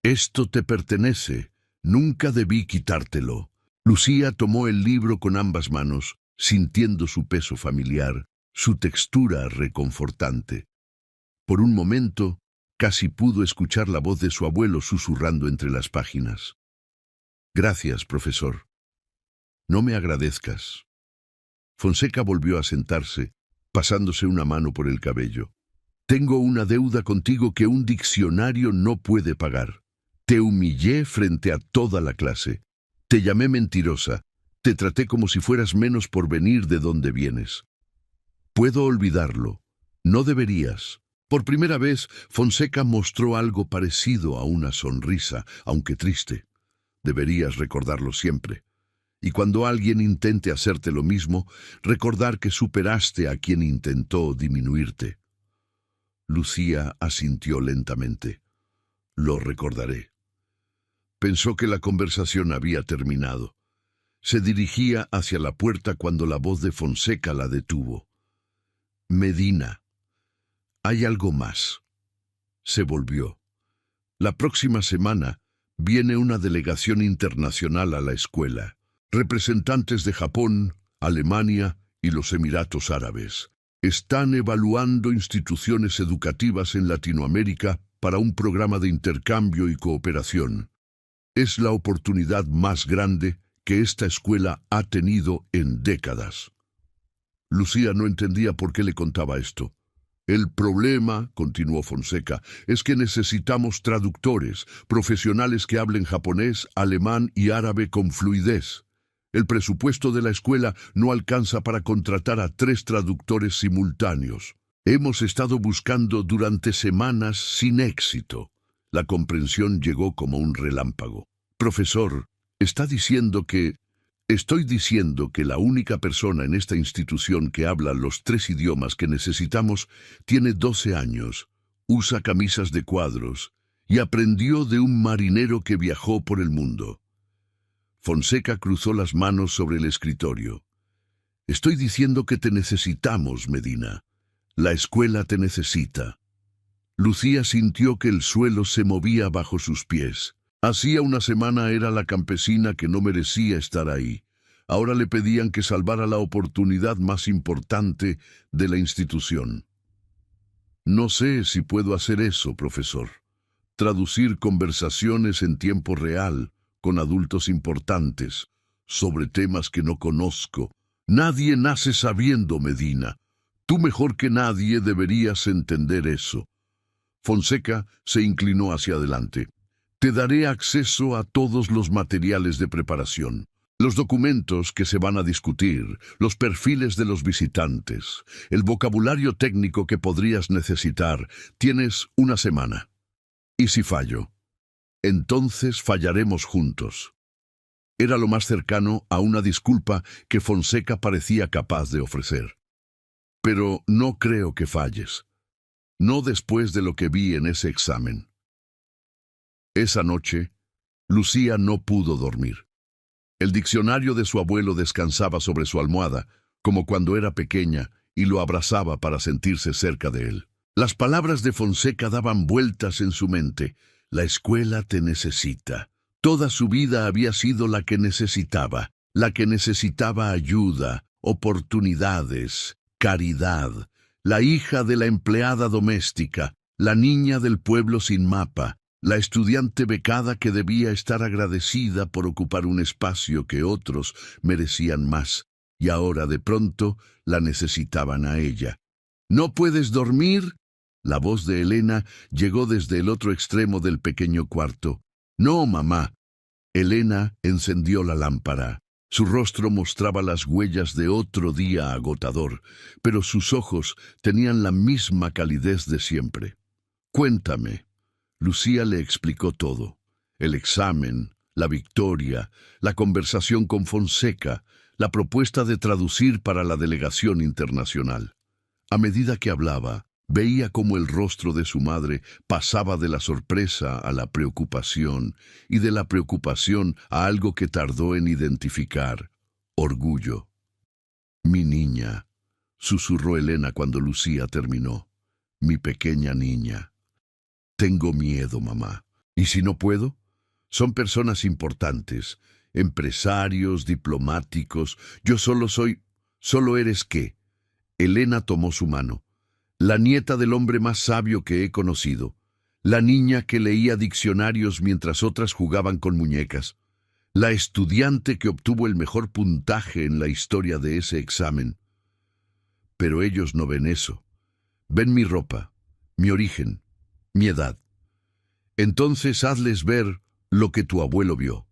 «Esto te pertenece. Nunca debí quitártelo». Lucía tomó el libro con ambas manos, sintiendo su peso familiar, su textura reconfortante. Por un momento, casi pudo escuchar la voz de su abuelo susurrando entre las páginas. «Gracias, profesor. No me agradezcas». Fonseca volvió a sentarse, pasándose una mano por el cabello. «Tengo una deuda contigo que un diccionario no puede pagar. Te humillé frente a toda la clase. Te llamé mentirosa. Te traté como si fueras menos por venir de donde vienes. Puedo olvidarlo. No deberías». Por primera vez, Fonseca mostró algo parecido a una sonrisa, aunque triste. Deberías recordarlo siempre. Y cuando alguien intente hacerte lo mismo, recordar que superaste a quien intentó diminuirte. Lucía asintió lentamente. «Lo recordaré». Pensó que la conversación había terminado. Se dirigía hacia la puerta cuando la voz de Fonseca la detuvo. «Medina, hay algo más». Se volvió. «La próxima semana viene una delegación internacional a la escuela. Representantes de Japón, Alemania y los Emiratos Árabes. Están evaluando instituciones educativas en Latinoamérica para un programa de intercambio y cooperación. Es la oportunidad más grande que esta escuela ha tenido en décadas». Lucía no entendía por qué le contaba esto. «El problema», continuó Fonseca, «es que necesitamos traductores, profesionales que hablen japonés, alemán y árabe con fluidez. El presupuesto de la escuela no alcanza para contratar a 3 traductores simultáneos. Hemos estado buscando durante semanas sin éxito». La comprensión llegó como un relámpago. «Profesor, está diciendo que...» «Estoy diciendo que la única persona en esta institución que habla los 3 idiomas que necesitamos tiene 12 años, usa camisas de cuadros y aprendió de un marinero que viajó por el mundo». Fonseca cruzó las manos sobre el escritorio. «Estoy diciendo que te necesitamos, Medina. La escuela te necesita». Lucía sintió que el suelo se movía bajo sus pies. Hacía una semana era la campesina que no merecía estar ahí. Ahora le pedían que salvara la oportunidad más importante de la institución. «No sé si puedo hacer eso, profesor. Traducir conversaciones en tiempo real con adultos importantes sobre temas que no conozco. Nadie nace sabiendo, Medina. Tú mejor que nadie deberías entender eso». Fonseca se inclinó hacia adelante. «Te daré acceso a todos los materiales de preparación, los documentos que se van a discutir, los perfiles de los visitantes, el vocabulario técnico que podrías necesitar. Tienes una semana. ¿Y si fallo? Entonces fallaremos juntos». Era lo más cercano a una disculpa que Fonseca parecía capaz de ofrecer. «Pero no creo que falles. No después de lo que vi en ese examen». Esa noche, Lucía no pudo dormir. El diccionario de su abuelo descansaba sobre su almohada, como cuando era pequeña, y lo abrazaba para sentirse cerca de él. Las palabras de Fonseca daban vueltas en su mente. «La escuela te necesita». Toda su vida había sido la que necesitaba ayuda, oportunidades, caridad, la hija de la empleada doméstica, la niña del pueblo sin mapa, la estudiante becada que debía estar agradecida por ocupar un espacio que otros merecían más, y ahora de pronto la necesitaban a ella. «¿No puedes dormir?». La voz de Elena llegó desde el otro extremo del pequeño cuarto. «No, mamá». Elena encendió la lámpara. Su rostro mostraba las huellas de otro día agotador, pero sus ojos tenían la misma calidez de siempre. «Cuéntame». Lucía le explicó todo. El examen, la victoria, la conversación con Fonseca, la propuesta de traducir para la delegación internacional. A medida que hablaba, veía cómo el rostro de su madre pasaba de la sorpresa a la preocupación y de la preocupación a algo que tardó en identificar: orgullo. «Mi niña», susurró Elena cuando Lucía terminó. «Mi pequeña niña». «Tengo miedo, mamá. ¿Y si no puedo? Son personas importantes, empresarios, diplomáticos. Yo solo soy... ¿Solo eres qué?». Elena tomó su mano. «La nieta del hombre más sabio que he conocido. La niña que leía diccionarios mientras otras jugaban con muñecas. La estudiante que obtuvo el mejor puntaje en la historia de ese examen». Pero ellos no ven eso. Ven mi ropa, mi origen, mi edad. Entonces hazles ver lo que tu abuelo vio.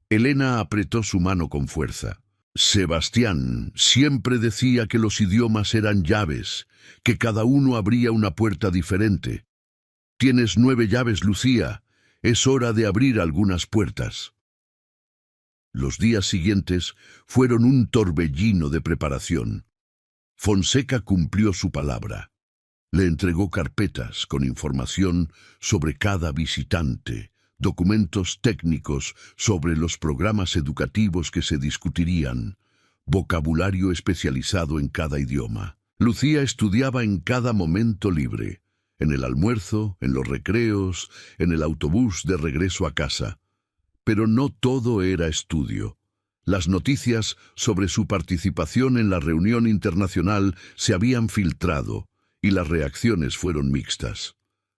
Elena apretó su mano con fuerza. «Sebastián siempre decía que los idiomas eran llaves, que cada uno abría una puerta diferente. Tienes 9 llaves, Lucía. Es hora de abrir algunas puertas». Los días siguientes fueron un torbellino de preparación. Fonseca cumplió su palabra. Le entregó carpetas con información sobre cada visitante, documentos técnicos sobre los programas educativos que se discutirían, vocabulario especializado en cada idioma. Lucía estudiaba en cada momento libre, en el almuerzo, en los recreos, en el autobús de regreso a casa. Pero no todo era estudio. Las noticias sobre su participación en la reunión internacional se habían filtrado y las reacciones fueron mixtas.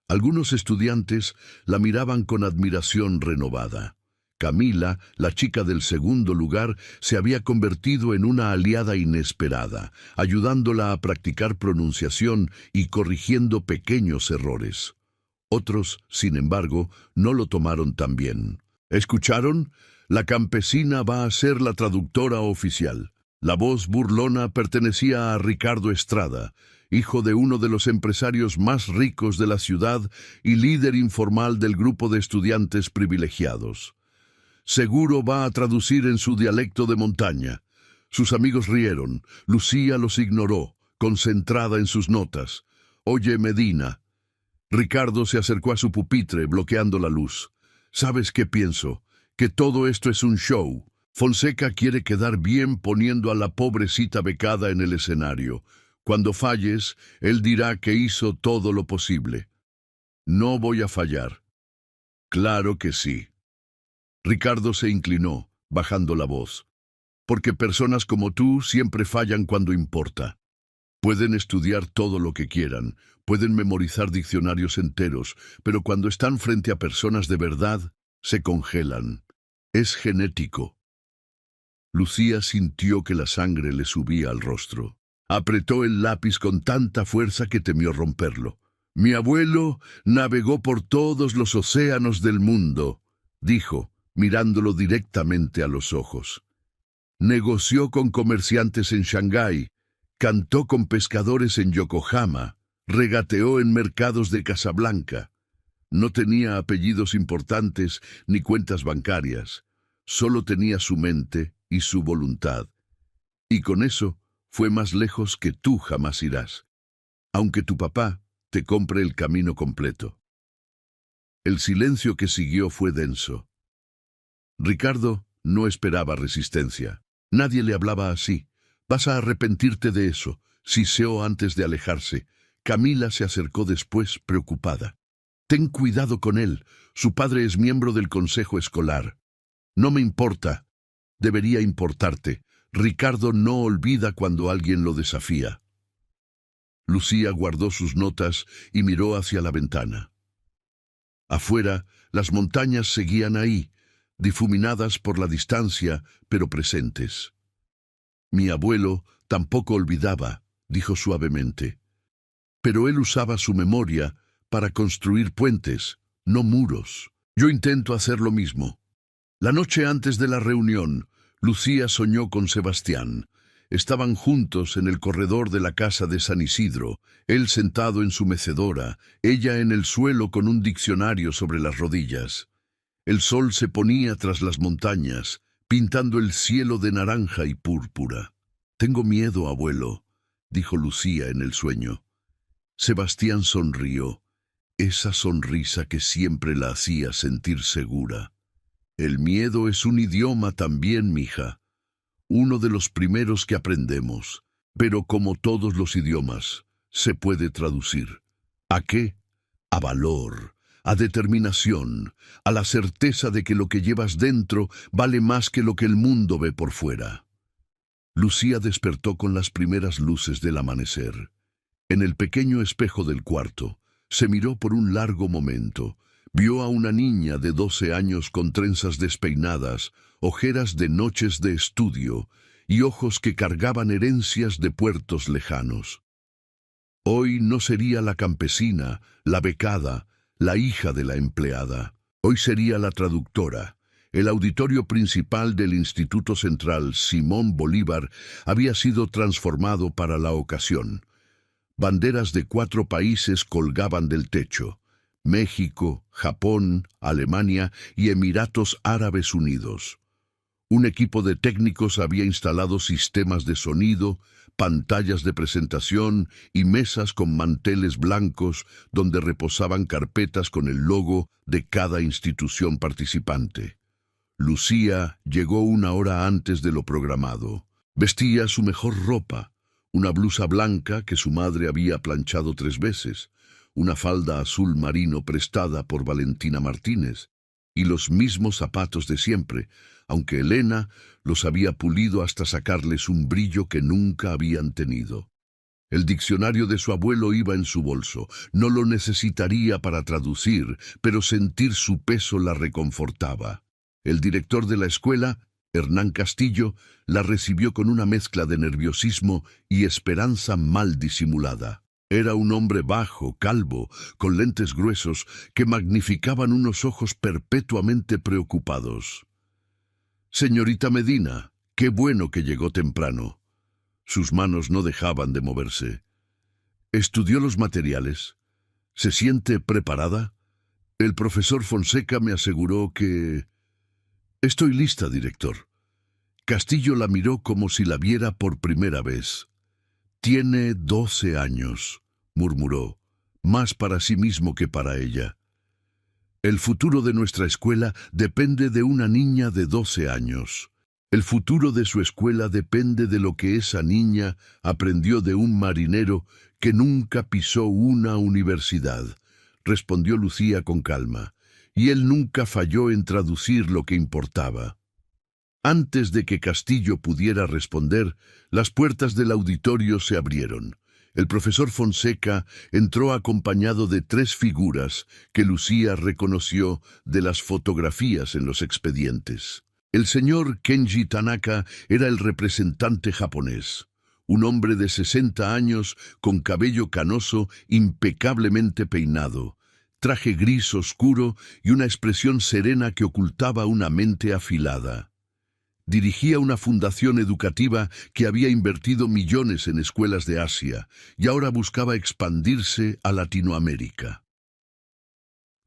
Algunos estudiantes la miraban con admiración renovada. Camila, la chica del segundo lugar, se había convertido en una aliada inesperada, ayudándola a practicar pronunciación y corrigiendo pequeños errores. Otros, sin embargo, no lo tomaron tan bien. ¿Escucharon? La campesina va a ser la traductora oficial. La voz burlona pertenecía a Ricardo Estrada, hijo de uno de los empresarios más ricos de la ciudad y líder informal del grupo de estudiantes privilegiados. Seguro va a traducir en su dialecto de montaña. Sus amigos rieron. Lucía los ignoró, concentrada en sus notas. «Oye, Medina». Ricardo se acercó a su pupitre, bloqueando la luz. «¿Sabes qué pienso? Que todo esto es un show. Fonseca quiere quedar bien poniendo a la pobrecita becada en el escenario. Cuando falles, él dirá que hizo todo lo posible». «No voy a fallar». «Claro que sí». Ricardo se inclinó, bajando la voz. «Porque personas como tú siempre fallan cuando importa. Pueden estudiar todo lo que quieran, pueden memorizar diccionarios enteros, pero cuando están frente a personas de verdad, se congelan. Es genético». Lucía sintió que la sangre le subía al rostro. Apretó el lápiz con tanta fuerza que temió romperlo. «Mi abuelo navegó por todos los océanos del mundo», dijo, mirándolo directamente a los ojos. «Negoció con comerciantes en Shanghái, cantó con pescadores en Yokohama, regateó en mercados de Casablanca. No tenía apellidos importantes ni cuentas bancarias, solo tenía su mente y su voluntad. Y con eso fue más lejos que tú jamás irás, aunque tu papá te compre el camino completo». El silencio que siguió fue denso. Ricardo no esperaba resistencia. Nadie le hablaba así. «Vas a arrepentirte de eso», siseó antes de alejarse. Camila se acercó después, preocupada. «Ten cuidado con él. Su padre es miembro del consejo escolar». «No me importa». «Debería importarte. Ricardo no olvida cuando alguien lo desafía». Lucía guardó sus notas y miró hacia la ventana. Afuera, las montañas seguían ahí, difuminadas por la distancia, pero presentes. «Mi abuelo tampoco olvidaba», dijo suavemente. «Pero él usaba su memoria para construir puentes, no muros. Yo intento hacer lo mismo». La noche antes de la reunión, Lucía soñó con Sebastián. Estaban juntos en el corredor de la casa de San Isidro, él sentado en su mecedora, ella en el suelo con un diccionario sobre las rodillas. El sol se ponía tras las montañas, pintando el cielo de naranja y púrpura. «Tengo miedo, abuelo», dijo Lucía en el sueño. Sebastián sonrió, esa sonrisa que siempre la hacía sentir segura. «El miedo es un idioma también, mija, uno de los primeros que aprendemos, pero como todos los idiomas, se puede traducir. ¿A qué? A valor, a determinación, a la certeza de que lo que llevas dentro vale más que lo que el mundo ve por fuera». Lucía despertó con las primeras luces del amanecer. En el pequeño espejo del cuarto, se miró por un largo momento. Vio a una niña de 12 años con trenzas despeinadas, ojeras de noches de estudio y ojos que cargaban herencias de puertos lejanos. Hoy no sería la campesina, la becada, la hija de la empleada. Hoy sería la traductora. El auditorio principal del Instituto Central Simón Bolívar había sido transformado para la ocasión. Banderas de 4 países colgaban del techo: México, Japón, Alemania y Emiratos Árabes Unidos. Un equipo de técnicos había instalado sistemas de sonido, pantallas de presentación y mesas con manteles blancos donde reposaban carpetas con el logo de cada institución participante. Lucía llegó 1 hora antes de lo programado. Vestía su mejor ropa, una blusa blanca que su madre había planchado 3 veces, una falda azul marino prestada por Valentina Martínez, y los mismos zapatos de siempre, aunque Elena los había pulido hasta sacarles un brillo que nunca habían tenido. El diccionario de su abuelo iba en su bolso. No lo necesitaría para traducir, pero sentir su peso la reconfortaba. El director de la escuela, Hernán Castillo, la recibió con una mezcla de nerviosismo y esperanza mal disimulada. Era un hombre bajo, calvo, con lentes gruesos que magnificaban unos ojos perpetuamente preocupados. «Señorita Medina, qué bueno que llegó temprano». Sus manos no dejaban de moverse. «¿Estudió los materiales? ¿Se siente preparada? El profesor Fonseca me aseguró que...» «Estoy lista, director». Castillo la miró como si la viera por primera vez. «Tiene 12 años», murmuró, más para sí mismo que para ella. «El futuro de nuestra escuela depende de una niña de 12 años. El futuro de su escuela depende de lo que esa niña aprendió de un marinero que nunca pisó una universidad», respondió Lucía con calma, «y él nunca falló en traducir lo que importaba». Antes de que Castillo pudiera responder, las puertas del auditorio se abrieron. El profesor Fonseca entró acompañado de 3 figuras que Lucía reconoció de las fotografías en los expedientes. El señor Kenji Tanaka era el representante japonés, un hombre de 60 años con cabello canoso impecablemente peinado, traje gris oscuro y una expresión serena que ocultaba una mente afilada. Dirigía una fundación educativa que había invertido millones en escuelas de Asia y ahora buscaba expandirse a Latinoamérica.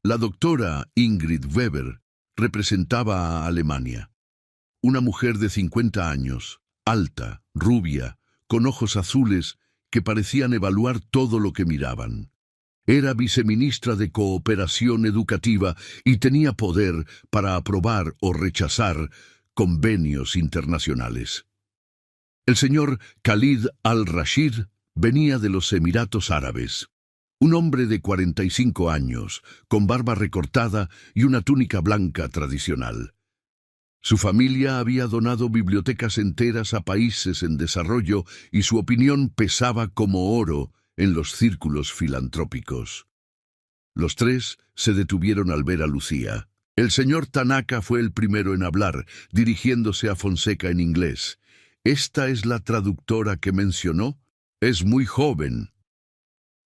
La doctora Ingrid Weber representaba a Alemania. Una mujer de 50 años, alta, rubia, con ojos azules que parecían evaluar todo lo que miraban. Era viceministra de Cooperación Educativa y tenía poder para aprobar o rechazar convenios internacionales. El señor Khalid al-Rashid venía de los Emiratos Árabes. Un hombre de 45 años, con barba recortada y una túnica blanca tradicional. Su familia había donado bibliotecas enteras a países en desarrollo y su opinión pesaba como oro en los círculos filantrópicos. Los 3 se detuvieron al ver a Lucía. El señor Tanaka fue el primero en hablar, dirigiéndose a Fonseca en inglés. «¿Esta es la traductora que mencionó? Es muy joven».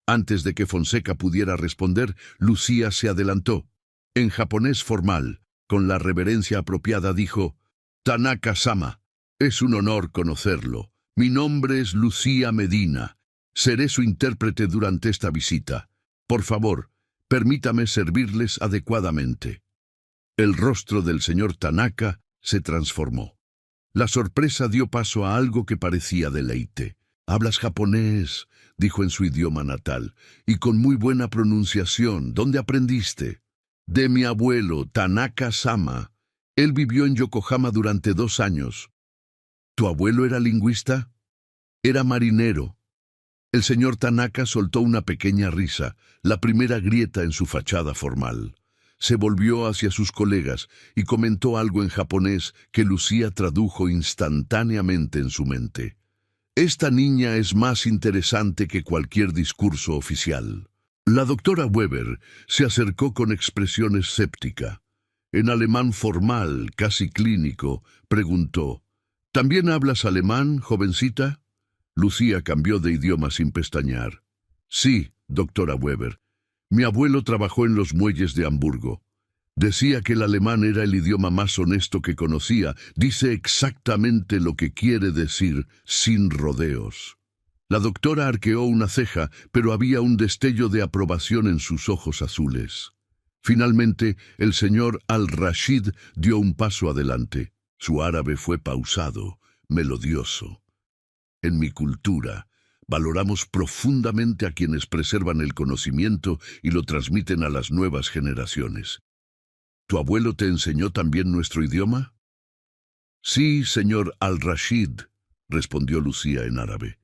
Antes de que Fonseca pudiera responder, Lucía se adelantó. En japonés formal, con la reverencia apropiada, dijo: «Tanaka-sama, es un honor conocerlo. Mi nombre es Lucía Medina. Seré su intérprete durante esta visita. Por favor, permítame servirles adecuadamente». El rostro del señor Tanaka se transformó. La sorpresa dio paso a algo que parecía deleite. «Hablas japonés», dijo en su idioma natal, «y con muy buena pronunciación. ¿Dónde aprendiste?» «De mi abuelo, Tanaka-sama. Él vivió en Yokohama durante 2 años». «¿Tu abuelo era lingüista?» «Era marinero». El señor Tanaka soltó una pequeña risa, la primera grieta en su fachada formal. Se volvió hacia sus colegas y comentó algo en japonés que Lucía tradujo instantáneamente en su mente. «Esta niña es más interesante que cualquier discurso oficial». La doctora Weber se acercó con expresión escéptica. En alemán formal, casi clínico, preguntó: «¿También hablas alemán, jovencita?» Lucía cambió de idioma sin pestañear. «Sí, doctora Weber. Mi abuelo trabajó en los muelles de Hamburgo. Decía que el alemán era el idioma más honesto que conocía. Dice exactamente lo que quiere decir, sin rodeos». La doctora arqueó una ceja, pero había un destello de aprobación en sus ojos azules. Finalmente, el señor Al-Rashid dio un paso adelante. Su árabe fue pausado, melodioso. «En mi cultura, valoramos profundamente a quienes preservan el conocimiento y lo transmiten a las nuevas generaciones». «¿Tu abuelo te enseñó también nuestro idioma?» «Sí, señor Al-Rashid», respondió Lucía en árabe.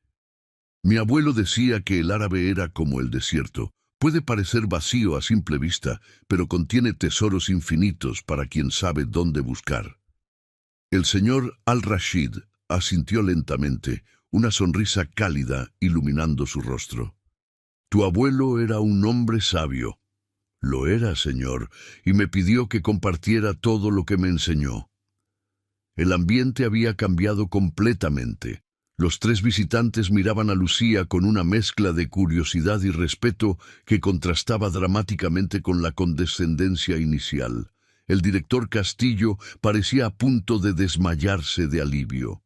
«Mi abuelo decía que el árabe era como el desierto. Puede parecer vacío a simple vista, pero contiene tesoros infinitos para quien sabe dónde buscar». El señor Al-Rashid asintió lentamente, una sonrisa cálida iluminando su rostro. «Tu abuelo era un hombre sabio». «Lo era, señor, y me pidió que compartiera todo lo que me enseñó». El ambiente había cambiado completamente. Los 3 visitantes miraban a Lucía con una mezcla de curiosidad y respeto que contrastaba dramáticamente con la condescendencia inicial. El director Castillo parecía a punto de desmayarse de alivio.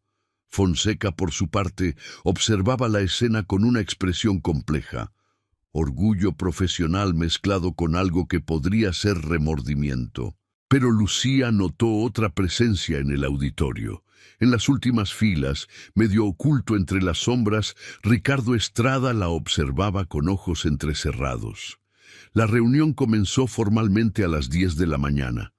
Fonseca, por su parte, observaba la escena con una expresión compleja. Orgullo profesional mezclado con algo que podría ser remordimiento. Pero Lucía notó otra presencia en el auditorio. En las últimas filas, medio oculto entre las sombras, Ricardo Estrada la observaba con ojos entrecerrados. La reunión comenzó formalmente a las 10 de la mañana.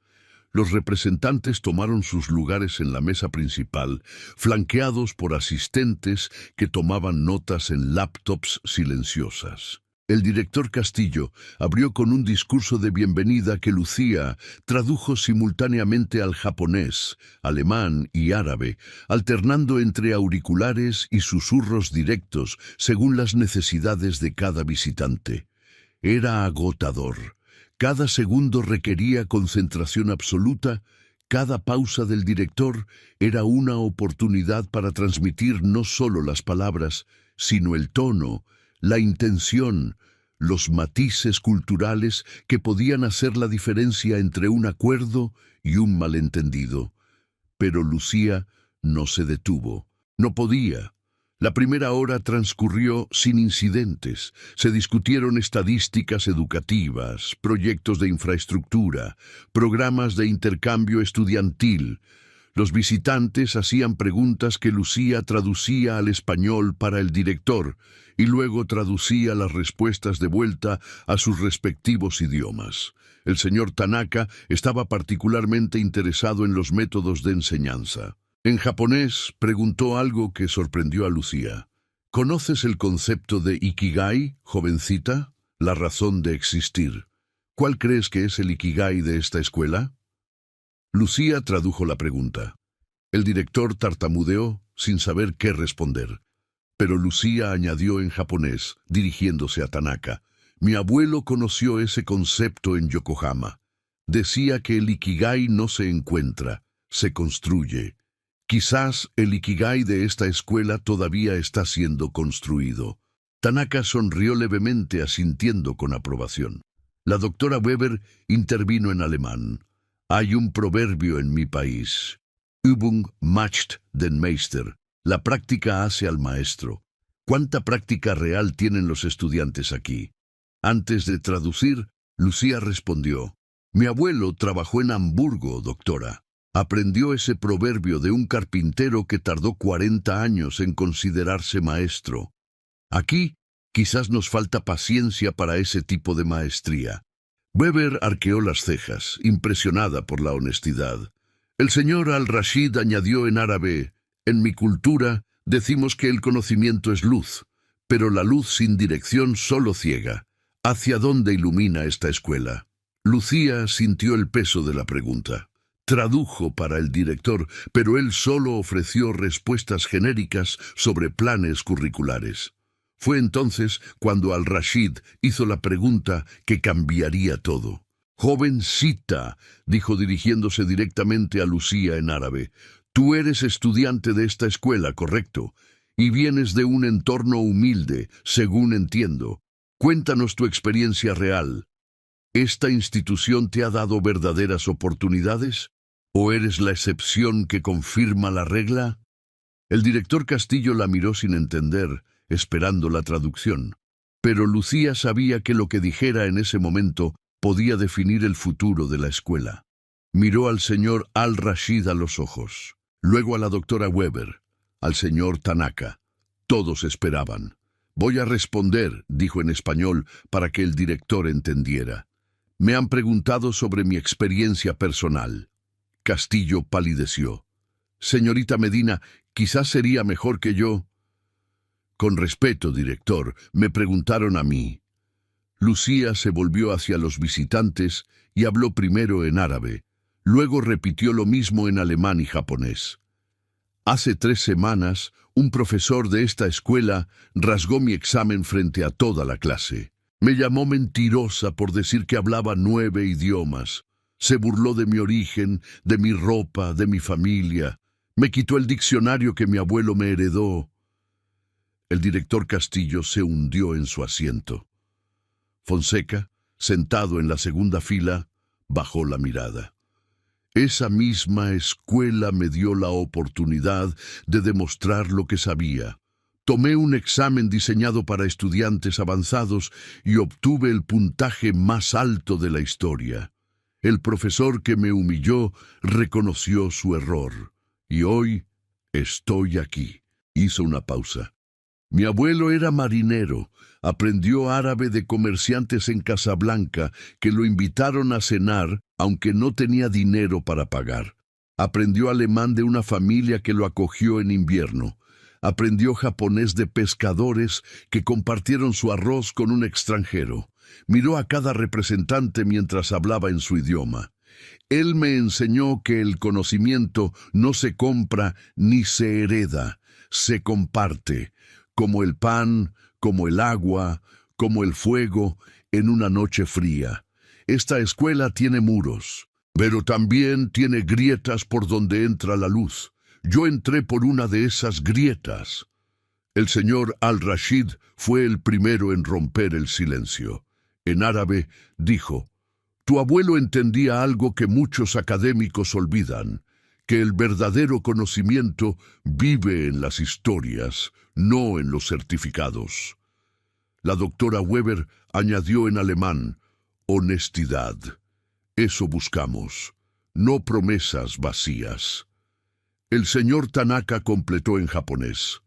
Los representantes tomaron sus lugares en la mesa principal, flanqueados por asistentes que tomaban notas en laptops silenciosas. El director Castillo abrió con un discurso de bienvenida que Lucía tradujo simultáneamente al japonés, alemán y árabe, alternando entre auriculares y susurros directos según las necesidades de cada visitante. Era agotador. Cada segundo requería concentración absoluta. Cada pausa del director era una oportunidad para transmitir no solo las palabras, sino el tono, la intención, los matices culturales que podían hacer la diferencia entre un acuerdo y un malentendido. Pero Lucía no se detuvo. No podía. La primera hora transcurrió sin incidentes. Se discutieron estadísticas educativas, proyectos de infraestructura, programas de intercambio estudiantil. Los visitantes hacían preguntas que Lucía traducía al español para el director y luego traducía las respuestas de vuelta a sus respectivos idiomas. El señor Tanaka estaba particularmente interesado en los métodos de enseñanza. En japonés preguntó algo que sorprendió a Lucía. ¿Conoces el concepto de Ikigai, jovencita? La razón de existir. ¿Cuál crees que es el Ikigai de esta escuela? Lucía tradujo la pregunta. El director tartamudeó sin saber qué responder. Pero Lucía añadió en japonés, dirigiéndose a Tanaka. Mi abuelo conoció ese concepto en Yokohama. Decía que el Ikigai no se encuentra, se construye. Quizás el Ikigai de esta escuela todavía está siendo construido. Tanaka sonrió levemente asintiendo con aprobación. La doctora Weber intervino en alemán. Hay un proverbio en mi país. Übung macht den Meister. La práctica hace al maestro. ¿Cuánta práctica real tienen los estudiantes aquí? Antes de traducir, Lucía respondió. Mi abuelo trabajó en Hamburgo, doctora. Aprendió ese proverbio de un carpintero que tardó 40 años en considerarse maestro. Aquí, quizás nos falta paciencia para ese tipo de maestría. Weber arqueó las cejas, impresionada por la honestidad. El señor Al-Rashid añadió en árabe: en mi cultura decimos que el conocimiento es luz, pero la luz sin dirección solo ciega. ¿Hacia dónde ilumina esta escuela? Lucía sintió el peso de la pregunta. Tradujo para el director, pero él solo ofreció respuestas genéricas sobre planes curriculares. Fue entonces cuando Al-Rashid hizo la pregunta que cambiaría todo. «Jovencita», dijo dirigiéndose directamente a Lucía en árabe, «tú eres estudiante de esta escuela, ¿correcto? Y vienes de un entorno humilde, según entiendo. Cuéntanos tu experiencia real. ¿Esta institución te ha dado verdaderas oportunidades? ¿O eres la excepción que confirma la regla?» El director Castillo la miró sin entender, esperando la traducción. Pero Lucía sabía que lo que dijera en ese momento podía definir el futuro de la escuela. Miró al señor Al-Rashid a los ojos, luego a la doctora Weber, al señor Tanaka. Todos esperaban. «Voy a responder», dijo en español para que el director entendiera. «Me han preguntado sobre mi experiencia personal». Castillo palideció. «Señorita Medina, quizás sería mejor que yo...» «Con respeto, director, me preguntaron a mí». Lucía se volvió hacia los visitantes y habló primero en árabe. Luego repitió lo mismo en alemán y japonés. «Hace 3 semanas, un profesor de esta escuela rasgó mi examen frente a toda la clase. Me llamó mentirosa por decir que hablaba 9 idiomas. Se burló de mi origen, de mi ropa, de mi familia. Me quitó el diccionario que mi abuelo me heredó». El director Castillo se hundió en su asiento. Fonseca, sentado en la segunda fila, bajó la mirada. «Esa misma escuela me dio la oportunidad de demostrar lo que sabía. Tomé un examen diseñado para estudiantes avanzados y obtuve el puntaje más alto de la historia. El profesor que me humilló reconoció su error. Y hoy estoy aquí». Hizo una pausa. «Mi abuelo era marinero. Aprendió árabe de comerciantes en Casablanca que lo invitaron a cenar, aunque no tenía dinero para pagar. Aprendió alemán de una familia que lo acogió en invierno. Aprendió japonés de pescadores que compartieron su arroz con un extranjero. Miró a cada representante mientras hablaba en su idioma. Él me enseñó que el conocimiento no se compra ni se hereda, se comparte, como el pan, como el agua, como el fuego en una noche fría. Esta escuela tiene muros, pero también tiene grietas por donde entra la luz. Yo entré por una de esas grietas». El señor Al-Rashid fue el primero en romper el silencio. En árabe dijo: «Tu abuelo entendía algo que muchos académicos olvidan, que el verdadero conocimiento vive en las historias, no en los certificados». La doctora Weber añadió en alemán: «Honestidad. Eso buscamos, no promesas vacías». El señor Tanaka completó en japonés: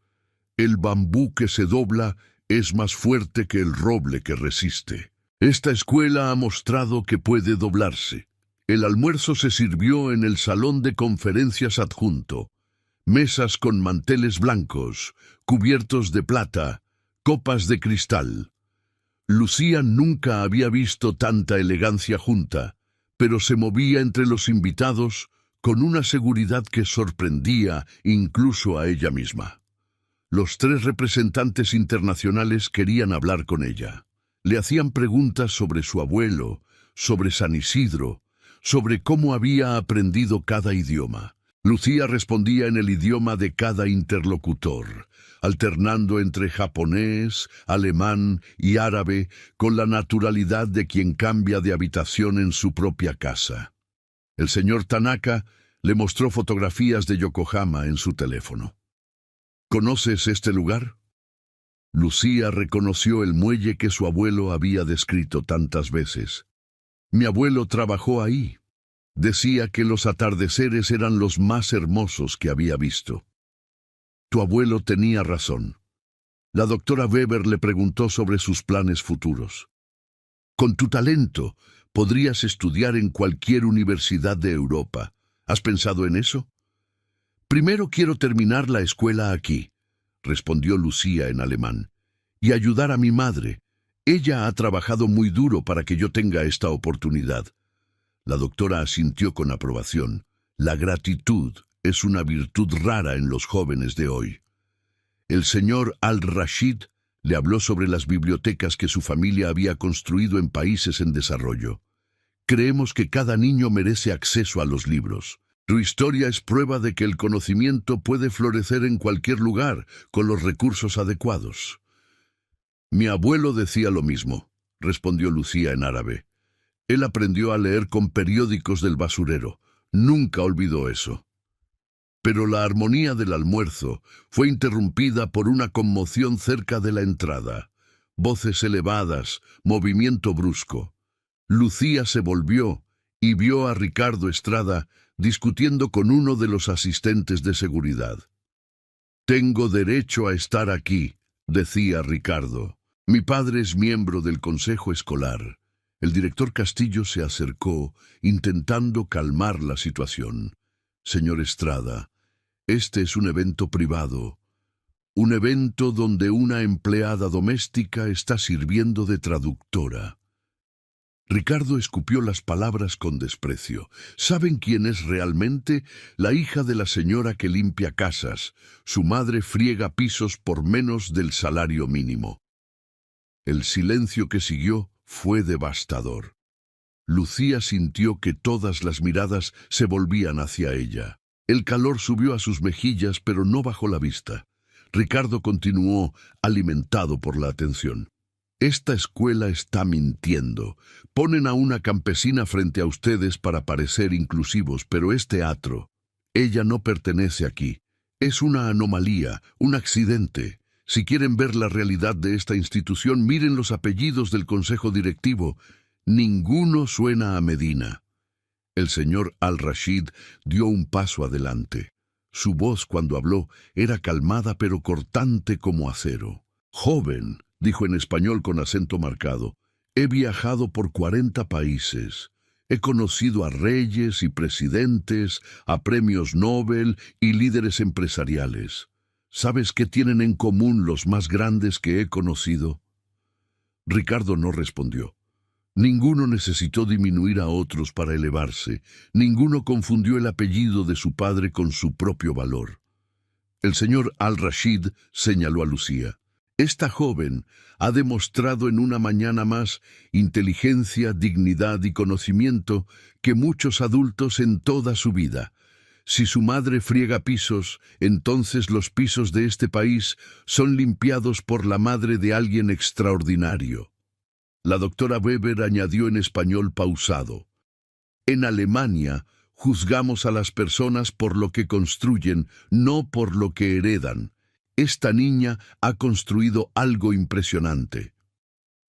«El bambú que se dobla es más fuerte que el roble que resiste. Esta escuela ha mostrado que puede doblarse». El almuerzo se sirvió en el salón de conferencias adjunto. Mesas con manteles blancos, cubiertos de plata, copas de cristal. Lucía nunca había visto tanta elegancia junta, pero se movía entre los invitados con una seguridad que sorprendía incluso a ella misma. Los 3 representantes internacionales querían hablar con ella. Le hacían preguntas sobre su abuelo, sobre San Isidro, sobre cómo había aprendido cada idioma. Lucía respondía en el idioma de cada interlocutor, alternando entre japonés, alemán y árabe con la naturalidad de quien cambia de habitación en su propia casa. El señor Tanaka le mostró fotografías de Yokohama en su teléfono. «¿Conoces este lugar?». Lucía reconoció el muelle que su abuelo había descrito tantas veces. Mi abuelo trabajó ahí. Decía que los atardeceres eran los más hermosos que había visto. Tu abuelo tenía razón. La doctora Weber le preguntó sobre sus planes futuros. Con tu talento, podrías estudiar en cualquier universidad de Europa. ¿Has pensado en eso? Primero quiero terminar la escuela aquí, respondió Lucía en alemán, y ayudar a mi madre. Ella ha trabajado muy duro para que yo tenga esta oportunidad. La doctora asintió con aprobación. La gratitud es una virtud rara en los jóvenes de hoy. El señor Al-Rashid le habló sobre las bibliotecas que su familia había construido en países en desarrollo. Creemos que cada niño merece acceso a los libros. Tu historia es prueba de que el conocimiento puede florecer en cualquier lugar con los recursos adecuados. Mi abuelo decía lo mismo, respondió Lucía en árabe. Él aprendió a leer con periódicos del basurero. Nunca olvidó eso. Pero la armonía del almuerzo fue interrumpida por una conmoción cerca de la entrada. Voces elevadas, movimiento brusco. Lucía se volvió y vio a Ricardo Estrada discutiendo con uno de los asistentes de seguridad. «Tengo derecho a estar aquí», decía Ricardo. «Mi padre es miembro del consejo escolar». El director Castillo se acercó, intentando calmar la situación. «Señor Estrada, este es un evento privado, un evento donde una empleada doméstica está sirviendo de traductora». Ricardo escupió las palabras con desprecio. ¿Saben quién es realmente? La hija de la señora que limpia casas. Su madre friega pisos por menos del salario mínimo. El silencio que siguió fue devastador. Lucía sintió que todas las miradas se volvían hacia ella. El calor subió a sus mejillas, pero no bajó la vista. Ricardo continuó, alimentado por la atención. «Esta escuela está mintiendo. Ponen a una campesina frente a ustedes para parecer inclusivos, pero es teatro. Ella no pertenece aquí. Es una anomalía, un accidente. Si quieren ver la realidad de esta institución, miren los apellidos del consejo directivo. Ninguno suena a Medina». El señor Al-Rashid dio un paso adelante. Su voz, cuando habló, era calmada pero cortante como acero. «Joven», dijo en español con acento marcado, «he viajado por 40 países. He conocido a reyes y presidentes, a premios Nobel y líderes empresariales. ¿Sabes qué tienen en común los más grandes que he conocido?» Ricardo no respondió. Ninguno necesitó disminuir a otros para elevarse. Ninguno confundió el apellido de su padre con su propio valor. El señor Al-Rashid señaló a Lucía. «Esta joven ha demostrado en una mañana más inteligencia, dignidad y conocimiento que muchos adultos en toda su vida. Si su madre friega pisos, entonces los pisos de este país son limpiados por la madre de alguien extraordinario». La doctora Weber añadió en español pausado. «En Alemania juzgamos a las personas por lo que construyen, no por lo que heredan. Esta niña ha construido algo impresionante».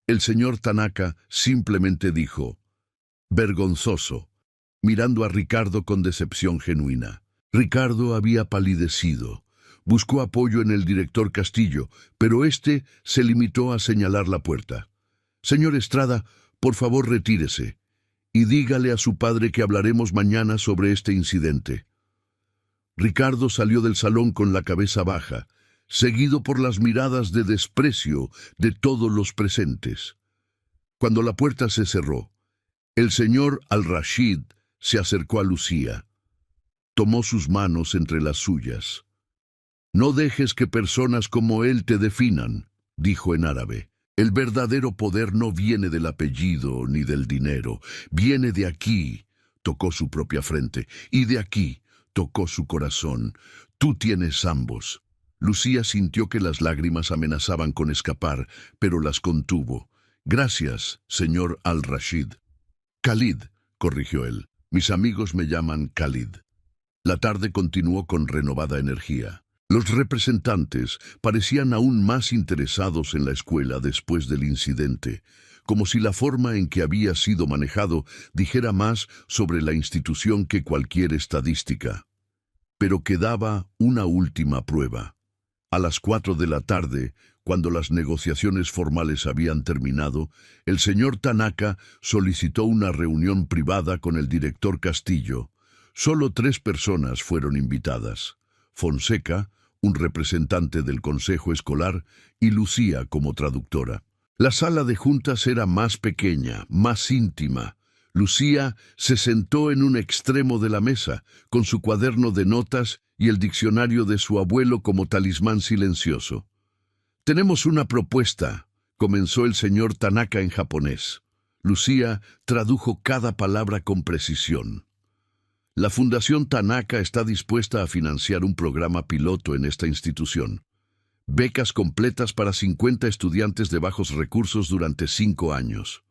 El señor Tanaka simplemente dijo, «vergonzoso», mirando a Ricardo con decepción genuina. Ricardo había palidecido. Buscó apoyo en el director Castillo, pero éste se limitó a señalar la puerta. «Señor Estrada, por favor retírese, y dígale a su padre que hablaremos mañana sobre este incidente». Ricardo salió del salón con la cabeza baja, seguido por las miradas de desprecio de todos los presentes. Cuando la puerta se cerró, el señor Al-Rashid se acercó a Lucía. Tomó sus manos entre las suyas. «No dejes que personas como él te definan», dijo en árabe. «El verdadero poder no viene del apellido ni del dinero, viene de aquí», tocó su propia frente, «y de aquí», tocó su corazón. «Tú tienes ambos». Lucía sintió que las lágrimas amenazaban con escapar, pero las contuvo. «Gracias, señor Al-Rashid». «Khalid», corrigió él. «Mis amigos me llaman Khalid». La tarde continuó con renovada energía. Los representantes parecían aún más interesados en la escuela después del incidente. como si la forma en que había sido manejado dijera más sobre la institución que cualquier estadística. Pero quedaba una última prueba. A las 4 de la tarde, cuando las negociaciones formales habían terminado, el señor Tanaka solicitó una reunión privada con el director Castillo. Solo 3 personas fueron invitadas: Fonseca, un representante del consejo escolar, y Lucía como traductora. La sala de juntas era más pequeña, más íntima. Lucía se sentó en un extremo de la mesa, con su cuaderno de notas y el diccionario de su abuelo como talismán silencioso. «Tenemos una propuesta», comenzó el señor Tanaka en japonés. Lucía tradujo cada palabra con precisión. «La Fundación Tanaka está dispuesta a financiar un programa piloto en esta institución. Becas completas para 50 estudiantes de bajos recursos durante 5 años.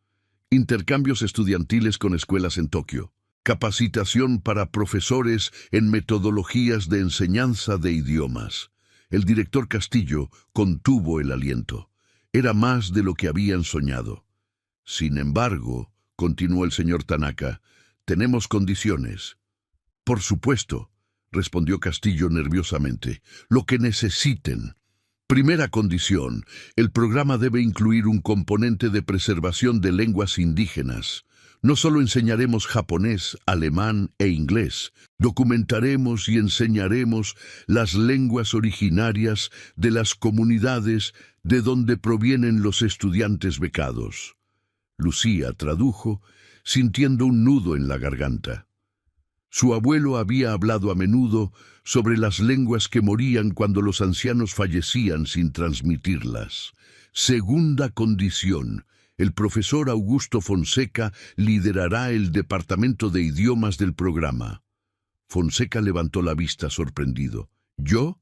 Intercambios estudiantiles con escuelas en Tokio. Capacitación para profesores en metodologías de enseñanza de idiomas». El director Castillo contuvo el aliento. Era más de lo que habían soñado. «Sin embargo», continuó el señor Tanaka, «tenemos condiciones». «Por supuesto», respondió Castillo nerviosamente, «lo que necesiten». Primera condición: el programa debe incluir un componente de preservación de lenguas indígenas. No solo enseñaremos japonés, alemán e inglés, documentaremos y enseñaremos las lenguas originarias de las comunidades de donde provienen los estudiantes becados. Lucía tradujo, sintiendo un nudo en la garganta. Su abuelo había hablado a menudo sobre las lenguas que morían cuando los ancianos fallecían sin transmitirlas. Segunda condición: el profesor Augusto Fonseca liderará el departamento de idiomas del programa. Fonseca levantó la vista sorprendido. «¿Yo?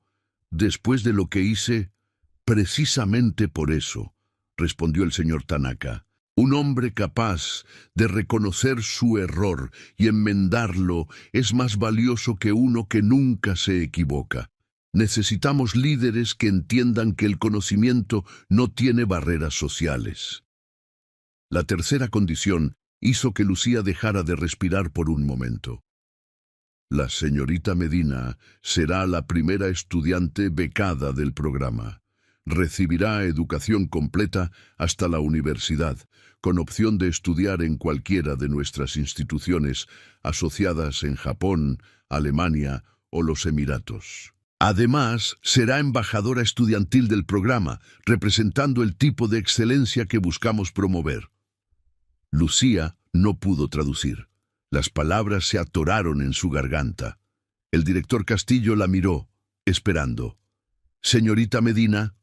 Después de lo que hice?» «Precisamente por eso», respondió el señor Tanaka. «Un hombre capaz de reconocer su error y enmendarlo es más valioso que uno que nunca se equivoca. Necesitamos líderes que entiendan que el conocimiento no tiene barreras sociales». La tercera condición hizo que Lucía dejara de respirar por un momento. «La señorita Medina será la primera estudiante becada del programa. Recibirá educación completa hasta la universidad, con opción de estudiar en cualquiera de nuestras instituciones asociadas en Japón, Alemania o los Emiratos. Además, será embajadora estudiantil del programa, representando el tipo de excelencia que buscamos promover». Lucía no pudo traducir. Las palabras se atoraron en su garganta. El director Castillo la miró, esperando. «Señorita Medina».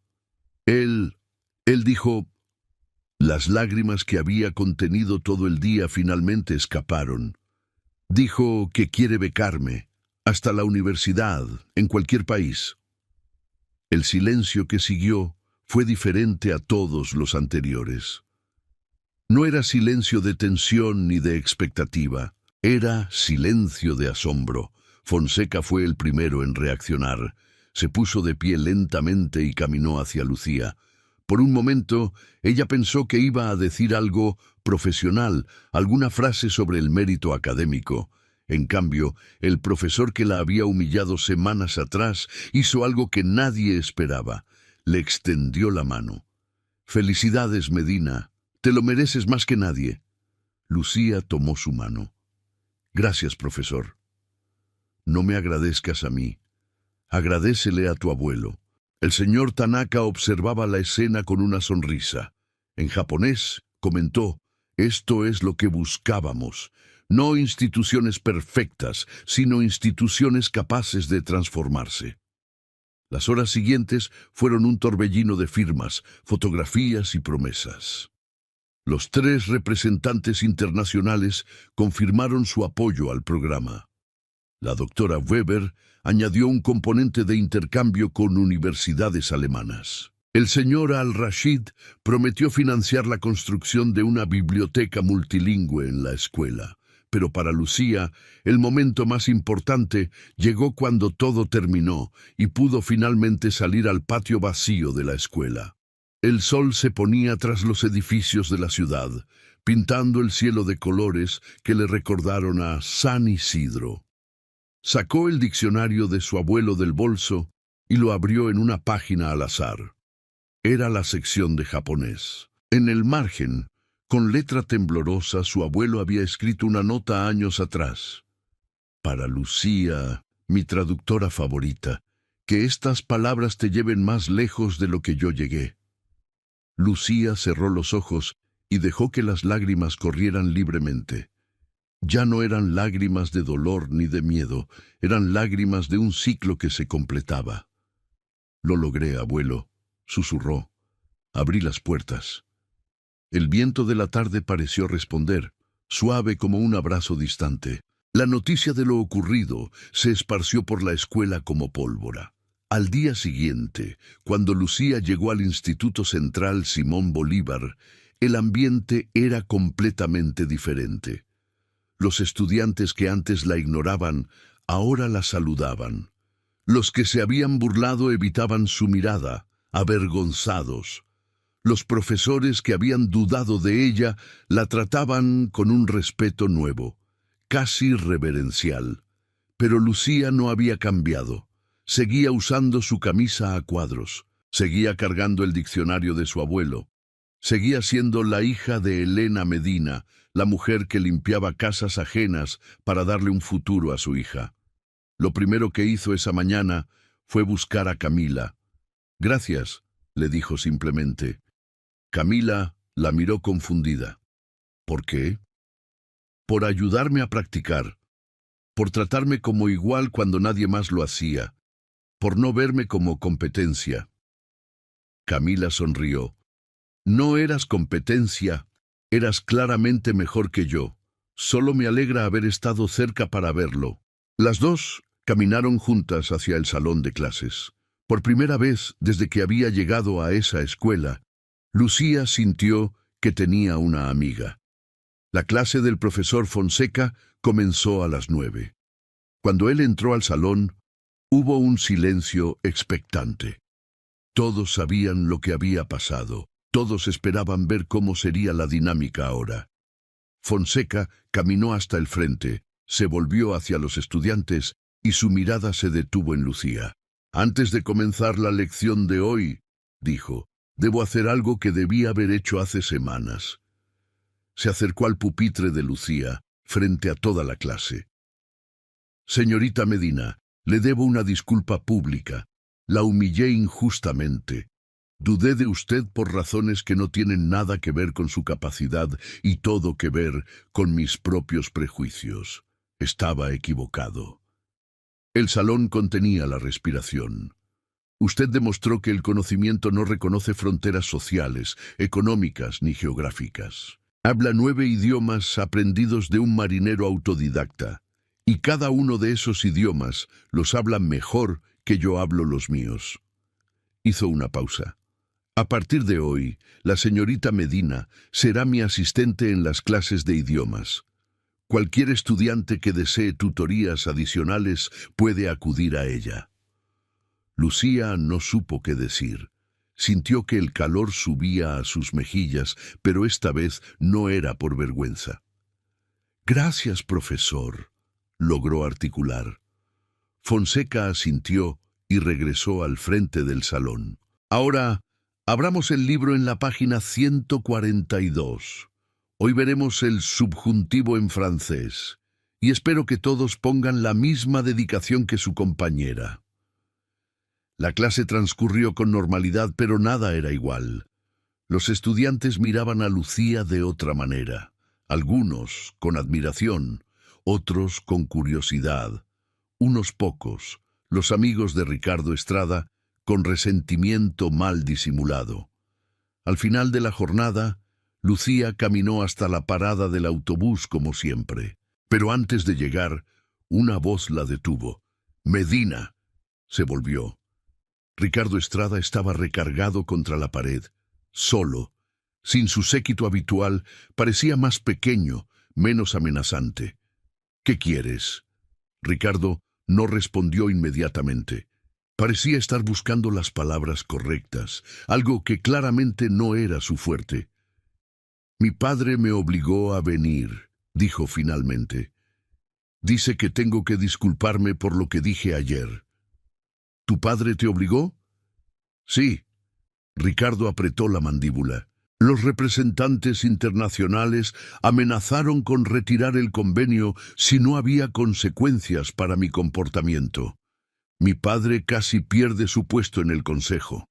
Él dijo. Las lágrimas que había contenido todo el día finalmente escaparon. Dijo que quiere becarme, hasta la universidad, en cualquier país. El silencio que siguió fue diferente a todos los anteriores. No era silencio de tensión ni de expectativa, era silencio de asombro. Fonseca fue el primero en reaccionar. Se puso de pie lentamente y caminó hacia Lucía. Por un momento, ella pensó que iba a decir algo profesional, alguna frase sobre el mérito académico. En cambio, el profesor que la había humillado semanas atrás hizo algo que nadie esperaba. Le extendió la mano. «Felicidades, Medina. Te lo mereces más que nadie». Lucía tomó su mano. «Gracias, profesor». «No me agradezcas a mí. Agradécele a tu abuelo». El señor Tanaka observaba la escena con una sonrisa. En japonés, comentó: «Esto es lo que buscábamos. No instituciones perfectas, sino instituciones capaces de transformarse». Las horas siguientes fueron un torbellino de firmas, fotografías y promesas. Los 3 representantes internacionales confirmaron su apoyo al programa. La doctora Weber añadió un componente de intercambio con universidades alemanas. El señor Al-Rashid prometió financiar la construcción de una biblioteca multilingüe en la escuela. Pero para Lucía, el momento más importante llegó cuando todo terminó y pudo finalmente salir al patio vacío de la escuela. El sol se ponía tras los edificios de la ciudad, pintando el cielo de colores que le recordaron a San Isidro. Sacó el diccionario de su abuelo del bolso y lo abrió en una página al azar. Era la sección de japonés. En el margen, con letra temblorosa, su abuelo había escrito una nota años atrás. Para Lucía, mi traductora favorita, que estas palabras te lleven más lejos de lo que yo llegué. Lucía cerró los ojos y dejó que las lágrimas corrieran libremente. Ya no eran lágrimas de dolor ni de miedo, eran lágrimas de un ciclo que se completaba. Lo logré, abuelo, susurró. Abrí las puertas. El viento de la tarde pareció responder, suave como un abrazo distante. La noticia de lo ocurrido se esparció por la escuela como pólvora. Al día siguiente, cuando Lucía llegó al Instituto Central Simón Bolívar, el ambiente era completamente diferente. Los estudiantes que antes la ignoraban, ahora la saludaban. Los que se habían burlado evitaban su mirada, avergonzados. Los profesores que habían dudado de ella la trataban con un respeto nuevo, casi reverencial. Pero Lucía no había cambiado. Seguía usando su camisa a cuadros, seguía cargando el diccionario de su abuelo, seguía siendo la hija de Elena Medina, la mujer que limpiaba casas ajenas para darle un futuro a su hija. Lo primero que hizo esa mañana fue buscar a Camila. «Gracias», le dijo simplemente. Camila la miró confundida. «¿Por qué?» «Por ayudarme a practicar, por tratarme como igual cuando nadie más lo hacía, por no verme como competencia». Camila sonrió. «No eras competencia, eras claramente mejor que yo. Solo me alegra haber estado cerca para verlo». Las dos caminaron juntas hacia el salón de clases. Por primera vez desde que había llegado a esa escuela, Lucía sintió que tenía una amiga. La clase del profesor Fonseca comenzó a las 9. Cuando él entró al salón, hubo un silencio expectante. Todos sabían lo que había pasado. Todos esperaban ver cómo sería la dinámica ahora. Fonseca caminó hasta el frente, se volvió hacia los estudiantes y su mirada se detuvo en Lucía. «Antes de comenzar la lección de hoy», dijo, «debo hacer algo que debí haber hecho hace semanas». Se acercó al pupitre de Lucía, frente a toda la clase. «Señorita Medina, le debo una disculpa pública. La humillé injustamente. Dudé de usted por razones que no tienen nada que ver con su capacidad y todo que ver con mis propios prejuicios. Estaba equivocado». El salón contenía la respiración. «Usted demostró que el conocimiento no reconoce fronteras sociales, económicas ni geográficas. Habla 9 idiomas aprendidos de un marinero autodidacta, y cada uno de esos idiomas los habla mejor que yo hablo los míos». Hizo una pausa. «A partir de hoy, la señorita Medina será mi asistente en las clases de idiomas. Cualquier estudiante que desee tutorías adicionales puede acudir a ella». Lucía no supo qué decir. Sintió que el calor subía a sus mejillas, pero esta vez no era por vergüenza. «Gracias, profesor», logró articular. Fonseca asintió y regresó al frente del salón. «Ahora, abramos el libro en la página 142. Hoy veremos el subjuntivo en francés, y espero que todos pongan la misma dedicación que su compañera». La clase transcurrió con normalidad, pero nada era igual. Los estudiantes miraban a Lucía de otra manera, algunos con admiración, otros con curiosidad, unos pocos, los amigos de Ricardo Estrada, con resentimiento mal disimulado. Al final de la jornada, Lucía caminó hasta la parada del autobús como siempre, pero antes de llegar, una voz la detuvo. «Medina». Se volvió. Ricardo Estrada estaba recargado contra la pared, solo, sin su séquito habitual, parecía más pequeño, menos amenazante. «¿Qué quieres?» Ricardo no respondió inmediatamente. Parecía estar buscando las palabras correctas, algo que claramente no era su fuerte. Mi padre me obligó a venir, dijo finalmente. Dice que tengo que disculparme por lo que dije ayer. ¿Tu padre te obligó? Sí. Ricardo apretó la mandíbula. Los representantes internacionales amenazaron con retirar el convenio si no había consecuencias para mi comportamiento. Mi padre casi pierde su puesto en el consejo.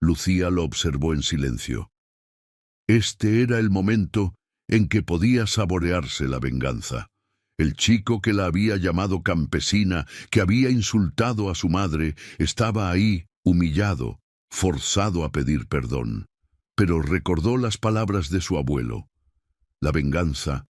Lucía lo observó en silencio. Este era el momento en que podía saborearse la venganza. El chico que la había llamado campesina, que había insultado a su madre, estaba ahí, humillado, forzado a pedir perdón. Pero recordó las palabras de su abuelo. La venganza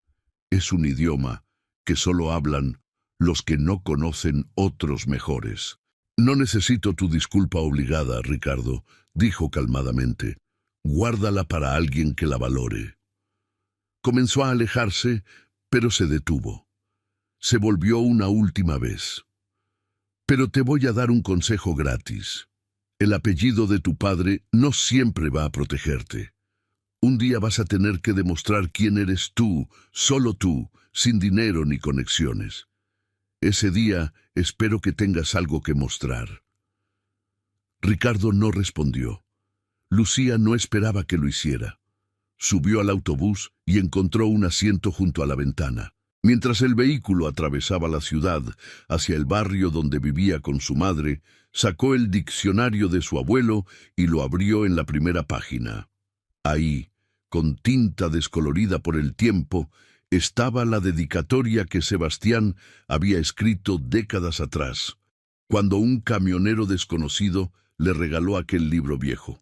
es un idioma que solo hablan los que no conocen otros mejores. No necesito tu disculpa obligada, Ricardo, dijo calmadamente. Guárdala para alguien que la valore. Comenzó a alejarse, pero se detuvo. Se volvió una última vez. Pero te voy a dar un consejo gratis. El apellido de tu padre no siempre va a protegerte. Un día vas a tener que demostrar quién eres tú, solo tú, sin dinero ni conexiones. Ese día espero que tengas algo que mostrar. Ricardo no respondió. Lucía no esperaba que lo hiciera. Subió al autobús y encontró un asiento junto a la ventana. Mientras el vehículo atravesaba la ciudad, hacia el barrio donde vivía con su madre, sacó el diccionario de su abuelo y lo abrió en la primera página. Ahí, con tinta descolorida por el tiempo, estaba la dedicatoria que Sebastián había escrito décadas atrás, cuando un camionero desconocido le regaló aquel libro viejo.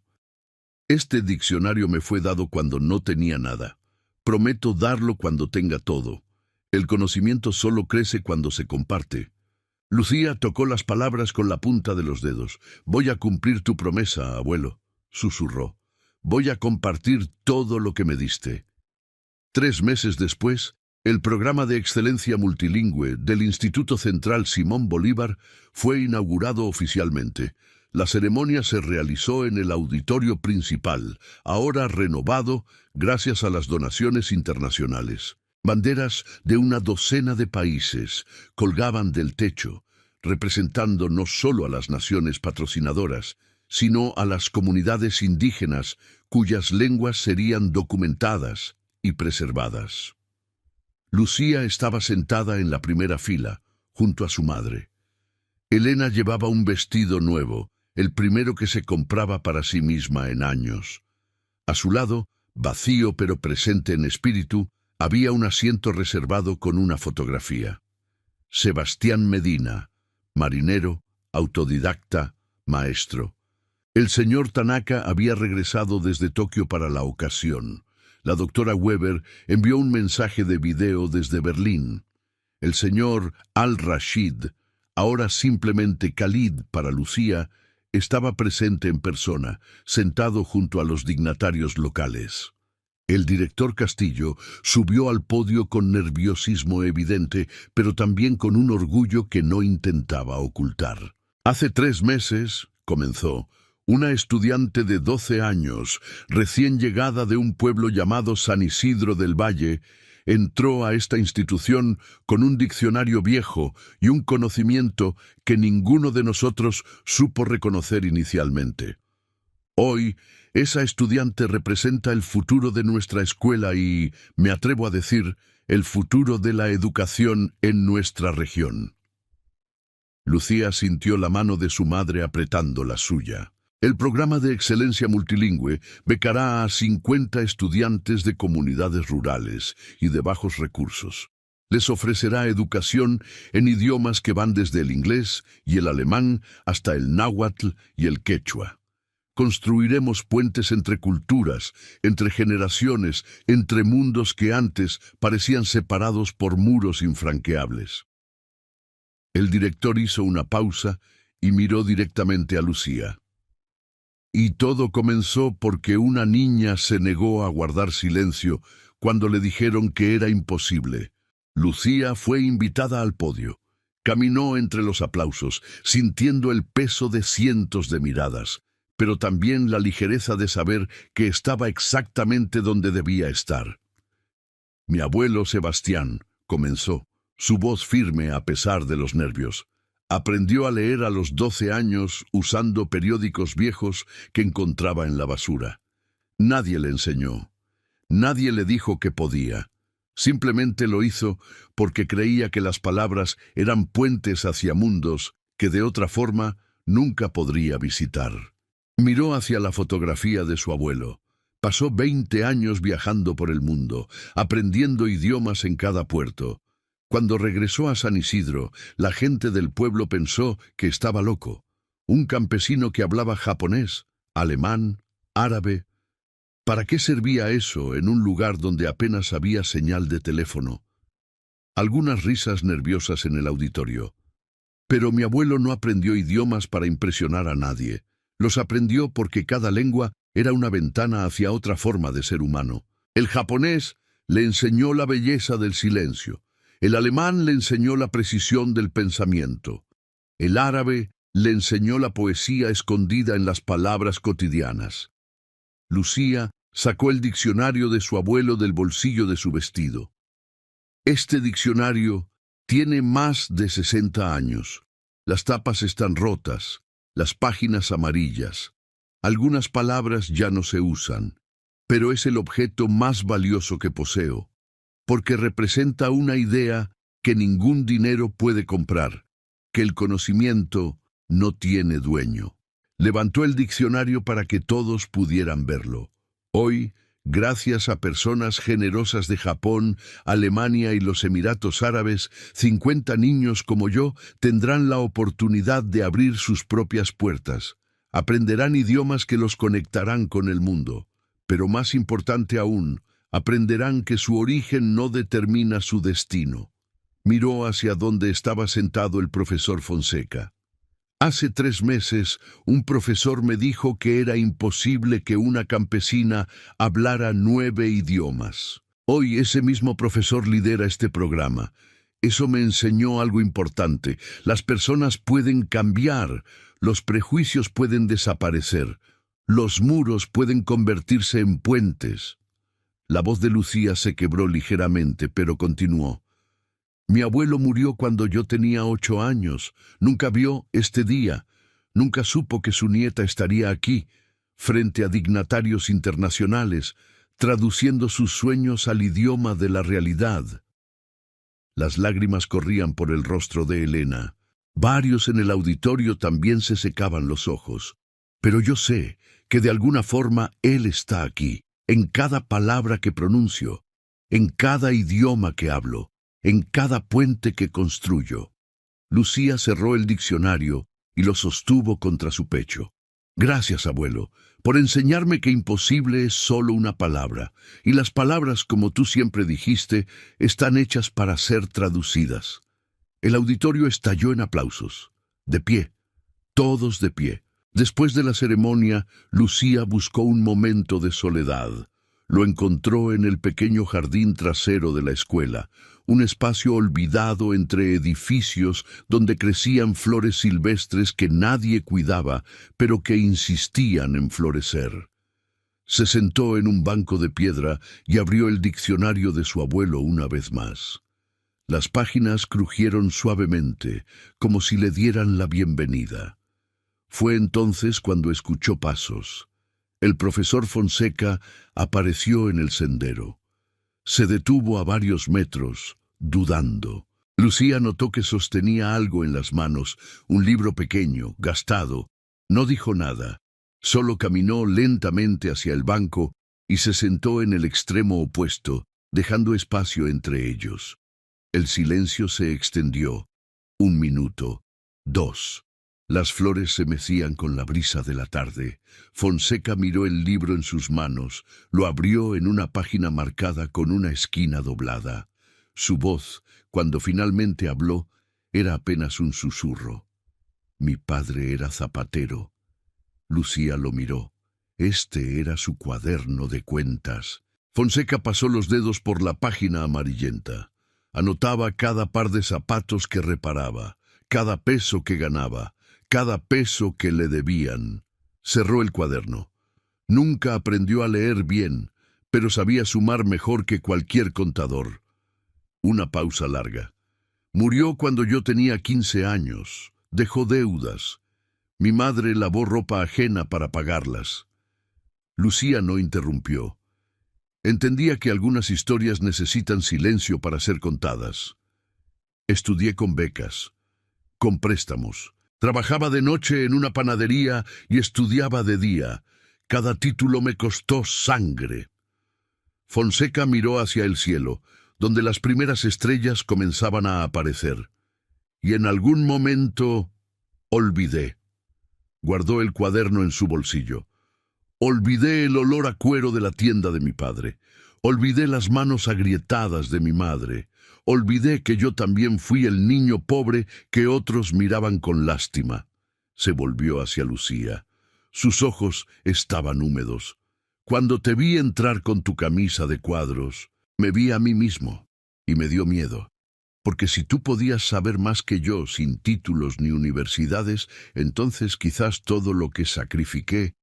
Este diccionario me fue dado cuando no tenía nada. Prometo darlo cuando tenga todo. El conocimiento solo crece cuando se comparte. Lucía tocó las palabras con la punta de los dedos. Voy a cumplir tu promesa, abuelo, susurró. Voy a compartir todo lo que me diste. 3 meses después, el programa de excelencia multilingüe del Instituto Central Simón Bolívar fue inaugurado oficialmente. La ceremonia se realizó en el auditorio principal, ahora renovado gracias a las donaciones internacionales. Banderas de una docena de países colgaban del techo, representando no solo a las naciones patrocinadoras, sino a las comunidades indígenas cuyas lenguas serían documentadas y preservadas. Lucía estaba sentada en la primera fila, junto a su madre. Elena llevaba un vestido nuevo, el primero que se compraba para sí misma en años. A su lado, vacío pero presente en espíritu, había un asiento reservado con una fotografía. Sebastián Medina, marinero, autodidacta, maestro. El señor Tanaka había regresado desde Tokio para la ocasión. La doctora Weber envió un mensaje de video desde Berlín. El señor Al-Rashid, ahora simplemente Khalid para Lucía, estaba presente en persona, sentado junto a los dignatarios locales. El director Castillo subió al podio con nerviosismo evidente, pero también con un orgullo que no intentaba ocultar. Hace 3 meses, comenzó, una estudiante de 12 años, recién llegada de un pueblo llamado San Isidro del Valle, entró a esta institución con un diccionario viejo y un conocimiento que ninguno de nosotros supo reconocer inicialmente. Hoy, esa estudiante representa el futuro de nuestra escuela y, me atrevo a decir, el futuro de la educación en nuestra región. Lucía sintió la mano de su madre apretando la suya. El programa de excelencia multilingüe becará a 50 estudiantes de comunidades rurales y de bajos recursos. Les ofrecerá educación en idiomas que van desde el inglés y el alemán hasta el náhuatl y el quechua. Construiremos puentes entre culturas, entre generaciones, entre mundos que antes parecían separados por muros infranqueables. El director hizo una pausa y miró directamente a Lucía. Y todo comenzó porque una niña se negó a guardar silencio cuando le dijeron que era imposible. Lucía fue invitada al podio. Caminó entre los aplausos, sintiendo el peso de cientos de miradas, pero también la ligereza de saber que estaba exactamente donde debía estar. Mi abuelo Sebastián, comenzó, su voz firme a pesar de los nervios. Aprendió a leer a los 12 años usando periódicos viejos que encontraba en la basura. Nadie le enseñó. Nadie le dijo que podía. Simplemente lo hizo porque creía que las palabras eran puentes hacia mundos que de otra forma nunca podría visitar. Miró hacia la fotografía de su abuelo. Pasó 20 años viajando por el mundo, aprendiendo idiomas en cada puerto. Cuando regresó a San Isidro, la gente del pueblo pensó que estaba loco. Un campesino que hablaba japonés, alemán, árabe. ¿Para qué servía eso en un lugar donde apenas había señal de teléfono? Algunas risas nerviosas en el auditorio. Pero mi abuelo no aprendió idiomas para impresionar a nadie. Los aprendió porque cada lengua era una ventana hacia otra forma de ser humano. El japonés le enseñó la belleza del silencio. El alemán le enseñó la precisión del pensamiento. El árabe le enseñó la poesía escondida en las palabras cotidianas. Lucía sacó el diccionario de su abuelo del bolsillo de su vestido. Este diccionario tiene más de 60 años. Las tapas están rotas, las páginas amarillas. Algunas palabras ya no se usan, pero es el objeto más valioso que poseo, porque representa una idea que ningún dinero puede comprar, que el conocimiento no tiene dueño. Levantó el diccionario para que todos pudieran verlo. Hoy, gracias a personas generosas de Japón, Alemania y los Emiratos Árabes, 50 niños como yo tendrán la oportunidad de abrir sus propias puertas. Aprenderán idiomas que los conectarán con el mundo. Pero más importante aún, aprenderán que su origen no determina su destino. Miró hacia donde estaba sentado el profesor Fonseca. Hace 3 meses, un profesor me dijo que era imposible que una campesina hablara 9 idiomas. Hoy ese mismo profesor lidera este programa. Eso me enseñó algo importante. Las personas pueden cambiar, los prejuicios pueden desaparecer, los muros pueden convertirse en puentes. La voz de Lucía se quebró ligeramente, pero continuó. Mi abuelo murió cuando yo tenía 8 años. Nunca vio este día. Nunca supo que su nieta estaría aquí, frente a dignatarios internacionales, traduciendo sus sueños al idioma de la realidad. Las lágrimas corrían por el rostro de Elena. Varios en el auditorio también se secaban los ojos. Pero yo sé que de alguna forma él está aquí, en cada palabra que pronuncio, en cada idioma que hablo, en cada puente que construyo. Lucía cerró el diccionario y lo sostuvo contra su pecho. Gracias, abuelo, por enseñarme que imposible es solo una palabra, y las palabras, como tú siempre dijiste, están hechas para ser traducidas. El auditorio estalló en aplausos. De pie, todos de pie. Después de la ceremonia, Lucía buscó un momento de soledad. Lo encontró en el pequeño jardín trasero de la escuela, un espacio olvidado entre edificios donde crecían flores silvestres que nadie cuidaba, pero que insistían en florecer. Se sentó en un banco de piedra y abrió el diccionario de su abuelo una vez más. Las páginas crujieron suavemente, como si le dieran la bienvenida. Fue entonces cuando escuchó pasos. El profesor Fonseca apareció en el sendero. Se detuvo a varios metros, dudando. Lucía notó que sostenía algo en las manos, un libro pequeño, gastado. No dijo nada, solo caminó lentamente hacia el banco y se sentó en el extremo opuesto, dejando espacio entre ellos. El silencio se extendió. 1 minuto, 2. Las flores se mecían con la brisa de la tarde. Fonseca miró el libro en sus manos, lo abrió en una página marcada con una esquina doblada. Su voz, cuando finalmente habló, era apenas un susurro. Mi padre era zapatero. Lucía lo miró. Este era su cuaderno de cuentas. Fonseca pasó los dedos por la página amarillenta. Anotaba cada par de zapatos que reparaba, cada peso que ganaba, cada peso que le debían. Cerró el cuaderno. Nunca aprendió a leer bien, pero sabía sumar mejor que cualquier contador. Una pausa larga. Murió cuando yo tenía 15 años. Dejó deudas. Mi madre lavó ropa ajena para pagarlas. Lucía no interrumpió. Entendía que algunas historias necesitan silencio para ser contadas. Estudié con becas, con préstamos. Trabajaba de noche en una panadería y estudiaba de día. Cada título me costó sangre. Fonseca miró hacia el cielo, donde las primeras estrellas comenzaban a aparecer. Y en algún momento olvidé. Guardó el cuaderno en su bolsillo. Olvidé el olor a cuero de la tienda de mi padre. Olvidé las manos agrietadas de mi madre. Olvidé que yo también fui el niño pobre que otros miraban con lástima. Se volvió hacia Lucía. Sus ojos estaban húmedos. Cuando te vi entrar con tu camisa de cuadros, me vi a mí mismo y me dio miedo. Porque si tú podías saber más que yo sin títulos ni universidades, entonces quizás todo lo que sacrifiqué,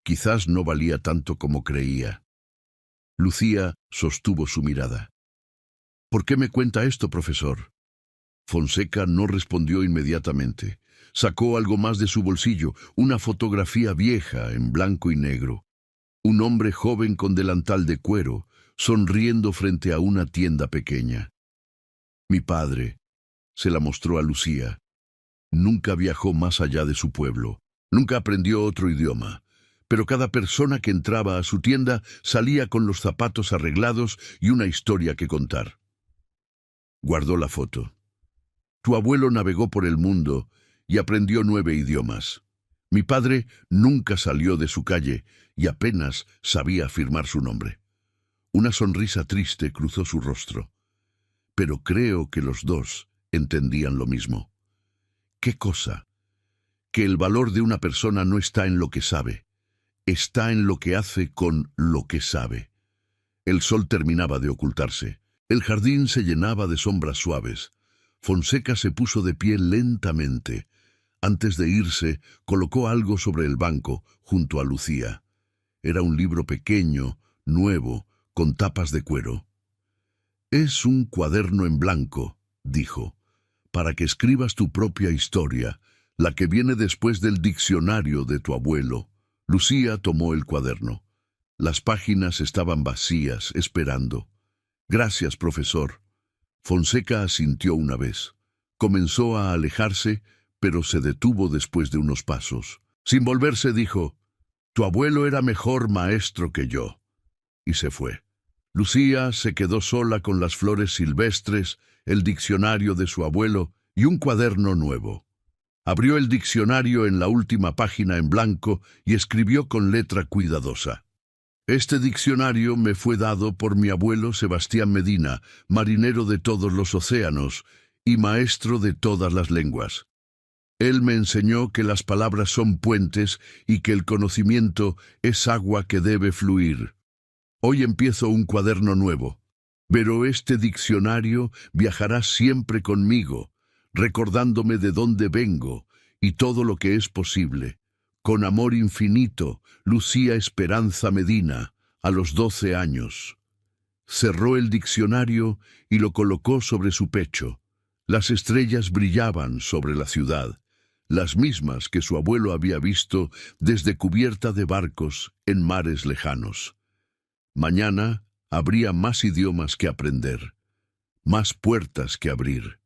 quizás no valía tanto como creía. Lucía sostuvo su mirada. ¿Por qué me cuenta esto, profesor? Fonseca no respondió inmediatamente. Sacó algo más de su bolsillo, una fotografía vieja en blanco y negro. Un hombre joven con delantal de cuero, sonriendo frente a una tienda pequeña. Mi padre, se la mostró a Lucía. Nunca viajó más allá de su pueblo. Nunca aprendió otro idioma. Pero cada persona que entraba a su tienda salía con los zapatos arreglados y una historia que contar. Guardó la foto. Tu abuelo navegó por el mundo y aprendió 9 idiomas. Mi padre nunca salió de su calle y apenas sabía firmar su nombre. Una sonrisa triste cruzó su rostro. Pero creo que los dos entendían lo mismo. ¿Qué cosa? Que el valor de una persona no está en lo que sabe, está en lo que hace con lo que sabe. El sol terminaba de ocultarse. El jardín se llenaba de sombras suaves. Fonseca se puso de pie lentamente. Antes de irse, colocó algo sobre el banco, junto a Lucía. Era un libro pequeño, nuevo, con tapas de cuero. Es un cuaderno en blanco, dijo, para que escribas tu propia historia, la que viene después del diccionario de tu abuelo. Lucía tomó el cuaderno. Las páginas estaban vacías, esperando. Gracias, profesor. Fonseca asintió una vez. Comenzó a alejarse, pero se detuvo después de unos pasos. Sin volverse dijo, tu abuelo era mejor maestro que yo. Y se fue. Lucía se quedó sola con las flores silvestres, el diccionario de su abuelo y un cuaderno nuevo. Abrió el diccionario en la última página en blanco y escribió con letra cuidadosa. Este diccionario me fue dado por mi abuelo Sebastián Medina, marinero de todos los océanos y maestro de todas las lenguas. Él me enseñó que las palabras son puentes y que el conocimiento es agua que debe fluir. Hoy empiezo un cuaderno nuevo, pero este diccionario viajará siempre conmigo, recordándome de dónde vengo y todo lo que es posible. Con amor infinito, Lucía Esperanza Medina, a los 12 años. Cerró el diccionario y lo colocó sobre su pecho. Las estrellas brillaban sobre la ciudad, las mismas que su abuelo había visto desde cubierta de barcos en mares lejanos. Mañana habría más idiomas que aprender, más puertas que abrir,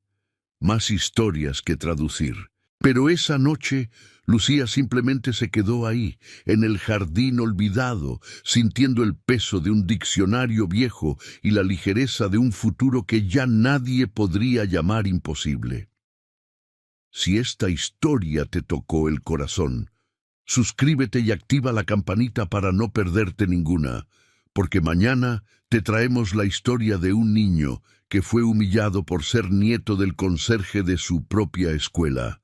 más historias que traducir. Pero esa noche, Lucía simplemente se quedó ahí, en el jardín olvidado, sintiendo el peso de un diccionario viejo y la ligereza de un futuro que ya nadie podría llamar imposible. Si esta historia te tocó el corazón, suscríbete y activa la campanita para no perderte ninguna, porque mañana te traemos la historia de un niño que fue humillado por ser nieto del conserje de su propia escuela.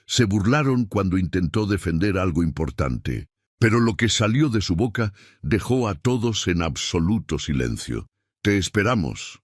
Se burlaron cuando intentó defender algo importante, pero lo que salió de su boca dejó a todos en absoluto silencio. Te esperamos.